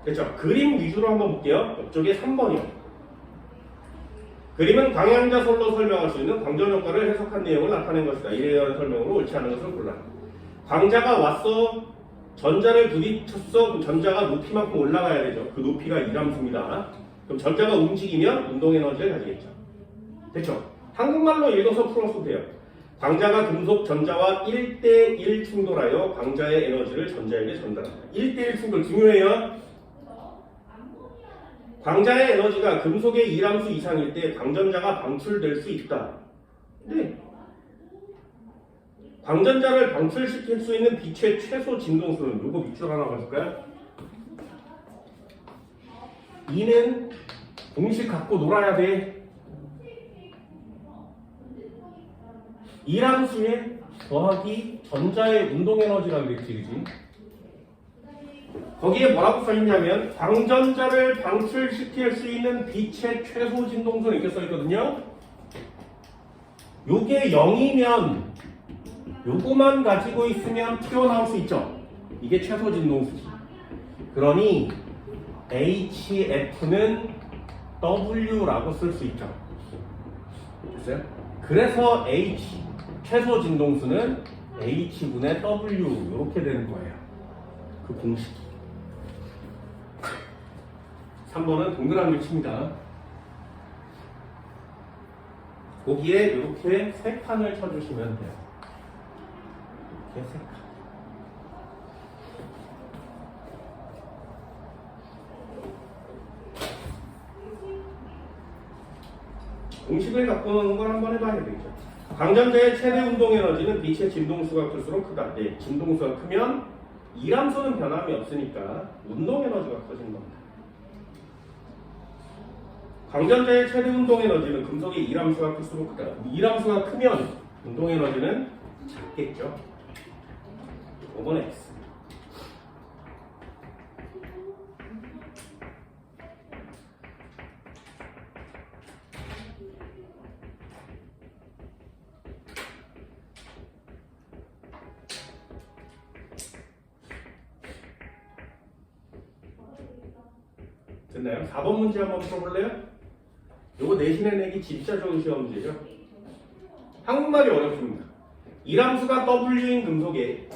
그렇죠. 그림 위주로 한번 볼게요. 이쪽에 3번이요. 그림은 방향자설로 설명할 수 있는 광전효과를 해석한 내용을 나타낸 것이다. 이에 대한 설명으로 옳지 않은 것을 골라. 광자가 왔어. 전자를 부딪혔어. 그럼 전자가 높이만큼 올라가야 되죠. 그 높이가 이람수입니다. 그럼 전자가 움직이면 운동에너지를 가지겠죠. 됐죠? 한국말로 읽어서 풀어도 돼요. 광자가 금속 전자와 1대1 충돌하여 광자의 에너지를 전자에게 전달한다. 1대1 충돌 중요해요. 광자의 에너지가 금속의 이람수 이상일 때 광전자가 방출될 수 있다. 네. 광전자를 방출시킬 수 있는 빛의 최소 진동수는 요거 밑줄 하나 가줄까요? E는 공식 갖고 놀아야 돼. 이람수에 더하기 전자의 운동에너지라고 그랬지, 그지? 거기에 뭐라고 써있냐면 광전자를 방출시킬 수 있는 빛의 최소 진동수는 이렇게 써있거든요. 요게 0이면 요거만 가지고 있으면 튀어나올 수 있죠. 이게 최소 진동수지. 그러니 HF는 W라고 쓸 수 있죠. 됐어요? 그래서 H 최소 진동수는 H분의 W 이렇게 되는 거예요. 그 공식이. 3번은 동그라미를 칩니다. 거기에 이렇게 세 칸을 쳐주시면 돼요. 이렇게 세 칸. 공식을 갖고 노는 걸 한번 해봐야 되겠죠. 광전자의 최대 운동 에너지는 빛의 진동수가 클수록 크다. 네, 진동수가 크면 이람수는 변함이 없으니까 운동 에너지가 커지는 겁니다. 광전자의 최대 운동 에너지는 금속의 이람수가 클수록 크다. 이람수가 크면 운동 에너지는 작겠죠. 5번 X. 됐나요? 4번 문제 한번 풀어볼래요? 요거 내신에 내기 진짜 좋은 시험 문제죠. 한국말이 어렵습니다. 이람수가 W인 금속에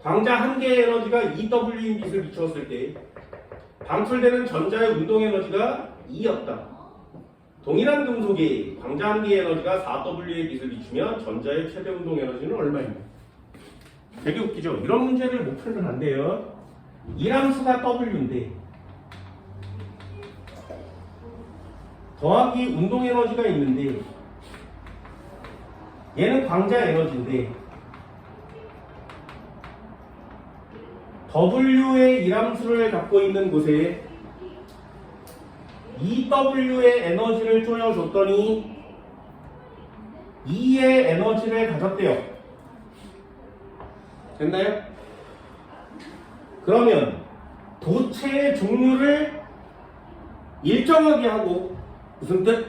광자 한 개의 에너지가 EW인 빛을 비추었을 때 방출되는 전자의 운동 에너지가 E였다. 동일한 금속에 광자 한 개의 에너지가 4W의 빛을 비추면 전자의 최대 운동 에너지는 얼마입니까? 되게 웃기죠? 이런 문제를 못 풀면 안 돼요. 이람수가 W인데 더하기 운동 에너지가 있는데 얘는 광자 에너지인데 W의 이람수를 갖고 있는 곳에 EW의 에너지를 쪼여줬더니 E의 에너지를 가졌대요. 됐나요? 그러면 도체의 종류를 일정하게 하고 무슨 뜻?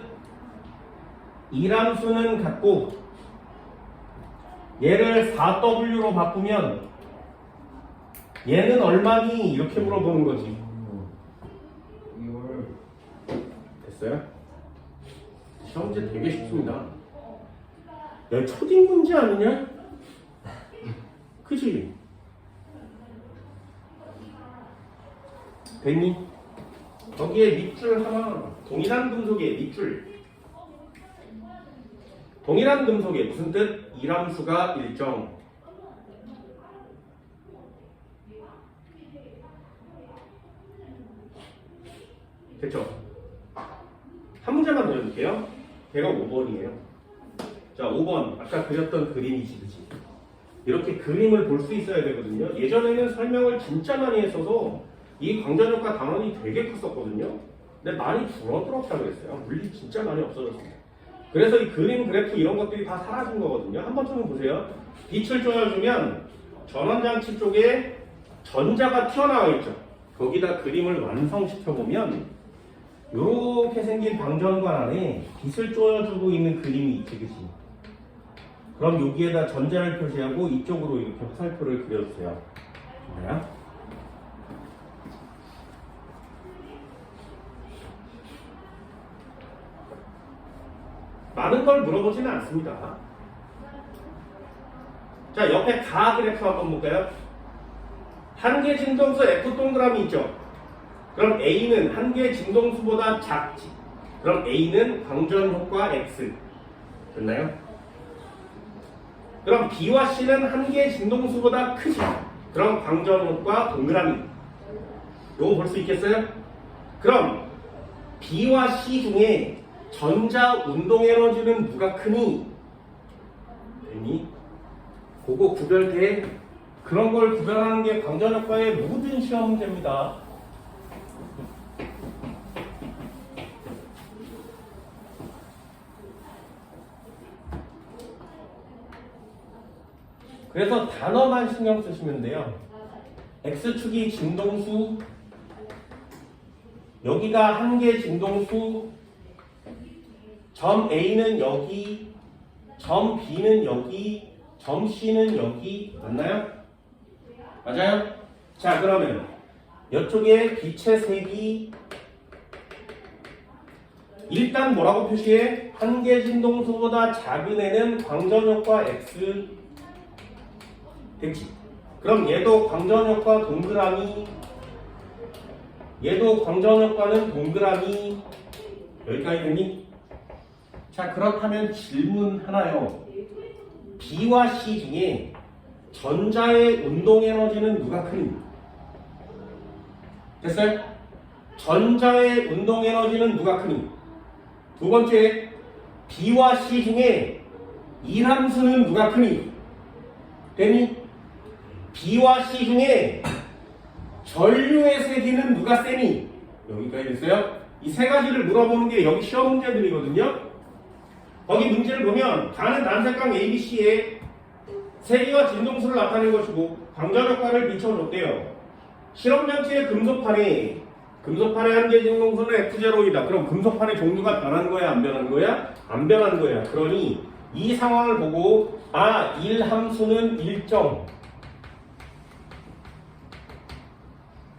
이람수는 같고 얘를 4W로 바꾸면 얘는 얼마니? 이렇게 물어보는 거지. 됐어요? 시험 문제 되게 쉽습니다. 야, 초딩 문제 아니냐? 그치? 됐니? 거기에 밑줄 하나, 동일한 금속의 밑줄. 동일한 금속의 무슨 뜻? 이람수가 일정. 됐죠? 한 문제만 더 해볼게요. 걔가 5번이에요. 자, 5번. 아까 그렸던 그림이지, 그치? 이렇게 그림을 볼 수 있어야 되거든요. 예전에는 설명을 진짜 많이 했어서 이 광전효과 단원이 되게 컸었거든요. 근데 많이 줄어들었다고 그랬어요. 물리 진짜 많이 없어졌습니다. 그래서 이 그림, 그래프 이런 것들이 다 사라진 거거든요. 한 번쯤은 보세요. 빛을 쪼여주면 전원장치 쪽에 전자가 튀어나와 있죠. 거기다 그림을 완성시켜보면 이렇게 생긴 방전관 안에 빛을 쪼여주고 있는 그림이 있지, 그치? 그럼 여기에다 전자를 표시하고 이쪽으로 이렇게 화살표를 그려주세요. 좋아요? 많은 걸 물어보지는 않습니다. 자, 옆에 가 그래프 한번 볼까요? 한계 진동수 F 동그라미 있죠? 그럼 A는 한계 진동수보다 작지. 그럼 A는 광전 효과 X. 됐나요? 그럼 B와 C는 한계 진동수보다 크지. 그럼 광전 효과 동그라미. 요거 볼 수 있겠어요? 그럼 B와 C 중에 전자 운동 에너지는 누가 크니? 되니? 그거 구별돼. 그런 걸 구별하는 게 광전 효과의 모든 시험 문제입니다. 그래서 단어만 신경 쓰시면 돼요. X축이 진동수, 여기가 한계 진동수, 점 A는 여기, 점 B는 여기, 점 C는 여기. 맞나요? 맞아요? 자, 그러면 이쪽에 빛의 색이 일단 뭐라고 표시해? 한계 진동수보다 작은 애는 광전효과 X. 됐지? 그럼 얘도 광전효과 동그라미, 얘도 광전효과는 동그라미. 여기까지 됐니? 자, 그렇다면 질문 하나요. B와 C 중에 전자의 운동 에너지는 누가 크니? 됐어요? 전자의 운동 에너지는 누가 크니? 두 번째, B와 C 중에 이함수는 누가 크니? 되니? B와 C 중에 전류의 세기는 누가 세니? 여기까지 됐어요? 이 세 가지를 물어보는 게 여기 시험 문제들이거든요. 거기 문제를 보면 가는 단색강 ABC에 세기와 진동수를 나타낸 것이고 광전효과를 비춰줬대요. 실험장치의 금속판에 한계 진동수는 F0이다. 그럼 금속판의 종류가 변한 거야? 안 변한 거야? 안 변한 거야. 그러니 이 상황을 보고 1 함수는 일정.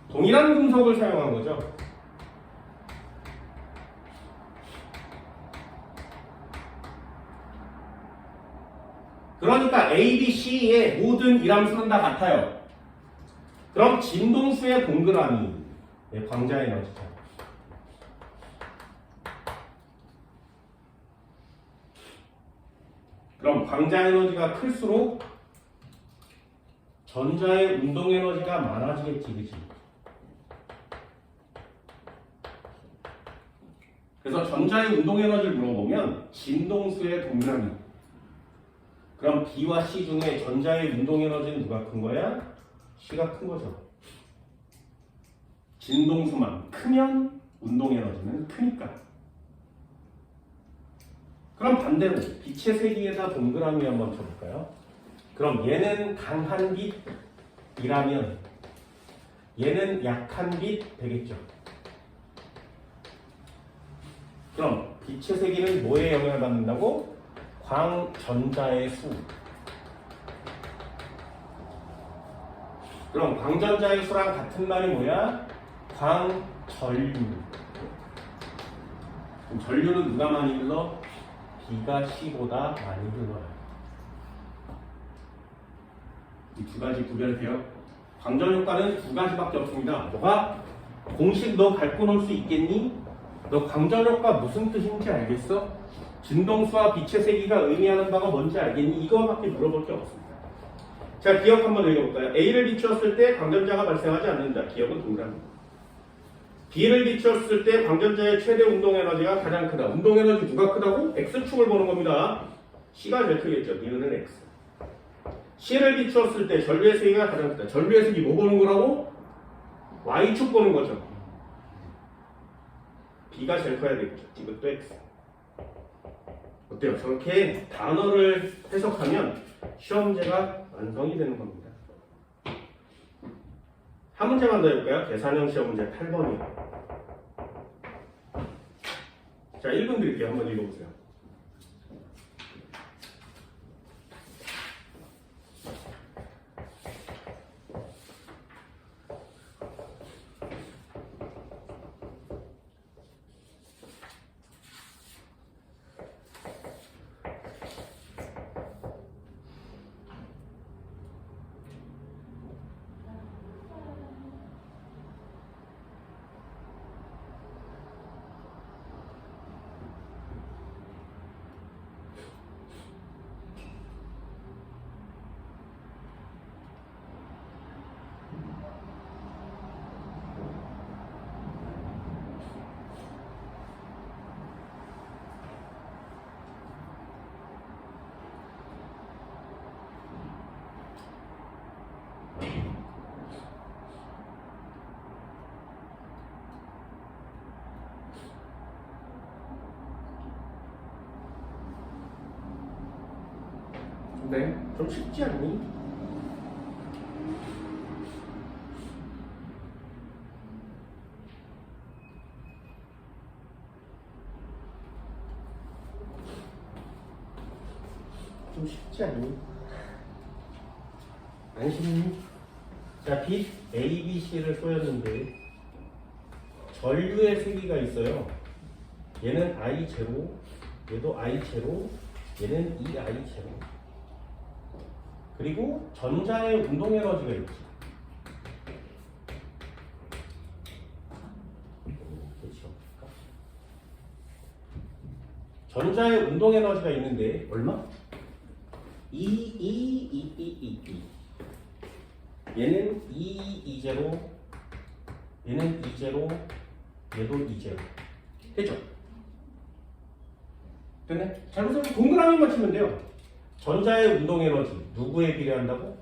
동일한 금속을 사용한 거죠. 그러니까 A, B, C의 모든 일함수는 다 같아요. 그럼 진동수의 동그라미, 광자 에너지죠. 그럼 광자 에너지가 클수록 전자의 운동 에너지가 많아지겠지, 그치? 그래서 전자의 운동 에너지를 물어보면 진동수의 동그라미. 그럼 B와 C 중에 전자의 운동 에너지는 누가 큰 거야? C가 큰 거죠. 진동수만 크면 운동 에너지는 크니까. 그럼 반대로 빛의 세기에다 동그라미 한번 쳐볼까요? 그럼 얘는 강한 빛이라면 얘는 약한 빛 되겠죠. 그럼 빛의 세기는 뭐에 영향을 받는다고? 광전자의 수. 그럼 광전자의 수랑 같은 말이 뭐야? 광전류. 그럼 전류는 누가 많이 흘러? B가 C보다 많이 흘러요. 이 두 가지 구별돼요. 광전효과는 두 가지밖에 없습니다. 뭐가? 공식 너 갖고 놀 수 있겠니? 너 광전효과 무슨 뜻인지 알겠어? 진동수와 빛의 세기가 의미하는 바가 뭔지 알겠니? 이거밖에 물어볼 게 없습니다. 자, 기억 한번 읽어볼까요? A를 비추었을 때 광전자가 발생하지 않는다. 기억은 동그라미. B를 비추었을 때 광전자의 최대 운동 에너지가 가장 크다. 운동 에너지 누가 크다고? X축을 보는 겁니다. C가 제일 크겠죠. 니은은 X. C를 비추었을 때 전류의 세기가 가장 크다. 전류의 세기 뭐 보는 거라고? Y축 보는 거죠. B가 제일 커야 되겠죠. 이것도 X. 어때요? 저렇게 단어를 해석하면 시험 문제가 완성이 되는 겁니다. 한 문제만 더 해볼까요? 계산형 시험 문제 8번이요. 자, 1분 드릴게요. 한번 읽어보세요. 네, 좀 쉽지 않니? 좀 쉽지 않니? 안 쉽니? 자, 빛 A, B, C를 쏘였는데 전류의 세기가 있어요. 얘는 I0, 얘도 I0, 얘는 2I0. 그리고 전자의 운동 에너지가 있지. 전자의 운동 에너지가 있는데 얼마? 2. 얘는 2, 2제로, 얘는 2제로, 얘도 2제로. 됐죠? 됐네? 잘 보세요. 동그라미만 치면 돼요. 전자의 운동 에너지 누구에 비례한다고?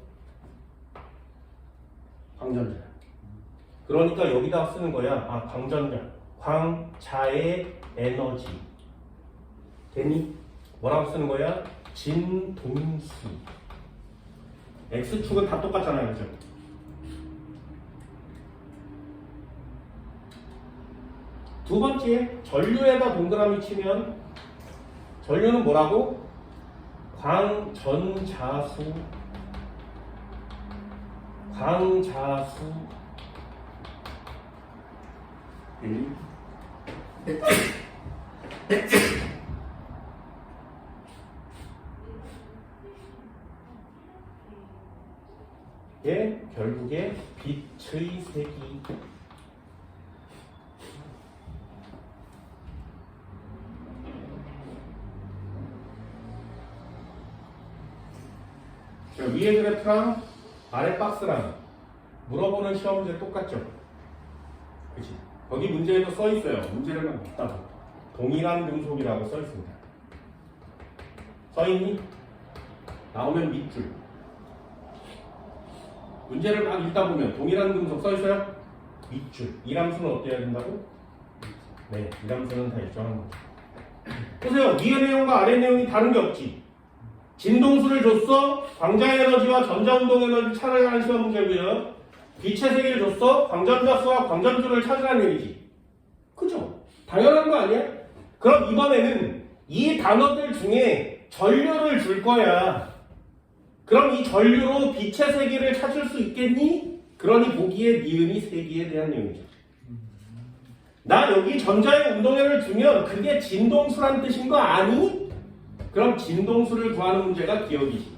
광전자. 그러니까 여기다 쓰는 거야. 아, 광전자. 광자의 에너지. 되니? 뭐라고 쓰는 거야? 진동수. X축은 다 똑같잖아요. 그죠? 두 번째, 전류에다 동그라미 치면 전류는 뭐라고? 광전자수, 광자수. 예, 결국에 빛의 세기. 위에 그래프랑 아래 박스랑 물어보는 시험 문제 똑같죠? 그치? 거기 문제에도 써 있어요. 문제를 막 읽다 보면 동일한 금속이라고 써 있습니다. 써 있니? 나오면 밑줄. 문제를 막 읽다 보면 동일한 금속 써 있어요? 밑줄. 이 함수는 어때야 된다고? 네, 이 함수는 다 일정한 거죠. 보세요. 위의 내용과 아래 내용이 다른 게 없지. 진동수를 줬어. 광자 에너지와 전자운동 에너지 찾으라는 시험 문제고요. 빛의 세기를 줬어. 광전자수와 광전주를 찾으라는 얘기지. 그죠? 당연한 거 아니야? 그럼 이번에는 이 단어들 중에 전류를 줄 거야. 그럼 이 전류로 빛의 세기를 찾을 수 있겠니? 그러니 보기에 니은이 세기에 대한 내용이죠. 나 여기 전자의 운동에를 주면 그게 진동수란 뜻인 거 아니? 그럼 진동수를 구하는 문제가 기억이지.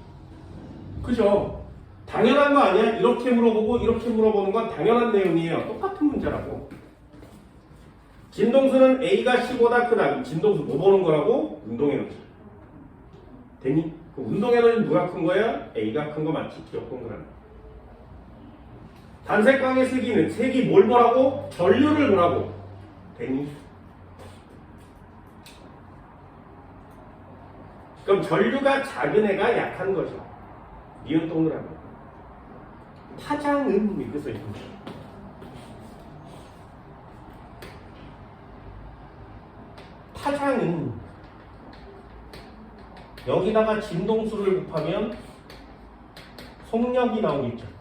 그죠? 당연한 거 아니야? 이렇게 물어보고 이렇게 물어보는 건 당연한 내용이에요. 똑같은 문제라고. 진동수는 A가 C보다 크다. 진동수 뭐 보는 거라고? 운동에너지. 됐니? 그 운동에너지는 누가 큰 거야? A가 큰 거 맞지? 기억 동그라미. 단색광의 색이 뭘 보라고? 전류를 보라고. 되니? 그럼 전류가 작은 애가 약한 거죠. 니은 동그라미. 파장은 이렇게 써있습니다. 파장은 여기다가 진동수를 곱하면 속력이 나오겠죠.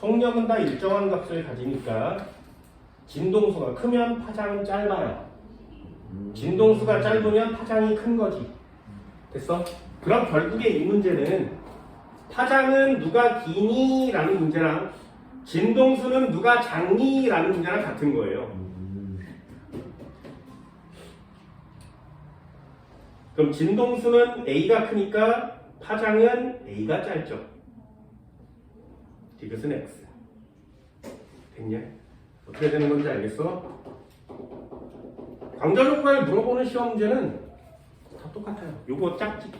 속력은 다 일정한 값을 가지니까 진동수가 크면 파장은 짧아요. 진동수가 짧으면 파장이 큰 거지. 됐어? 그럼 결국에 이 문제는 파장은 누가 기니? 라는 문제랑 진동수는 누가 작니? 라는 문제랑 같은 거예요. 그럼 진동수는 A가 크니까 파장은 A가 짧죠. 이것은 X. 됐냐? 어떻게 되는 건지 알겠어? 광전효과에 물어보는 시험 문제는 다 똑같아요. 요거 짝짓.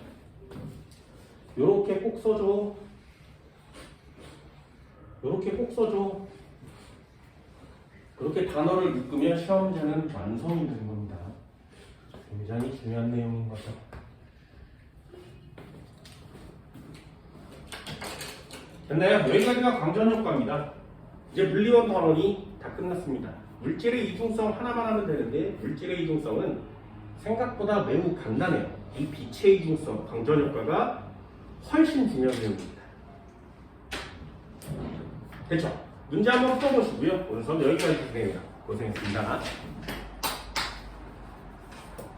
요렇게 꼭 써줘. 요렇게 꼭 써줘. 그렇게 단어를 묶으면 시험 문제는 완성이 되는 겁니다. 굉장히 중요한 내용인 거죠. 됐나요? 여기까지가 광전효과입니다. 이제 물리원 단원이 다 끝났습니다. 물질의 이중성 하나만 하면 되는데 물질의 이중성은 생각보다 매우 간단해요. 이 빛의 이중성, 광전효과가 훨씬 중요한 내용입니다. 됐죠? 문제 한번 풀어보시고요. 오늘 수업 여기까지 진행해요. 고생했습니다.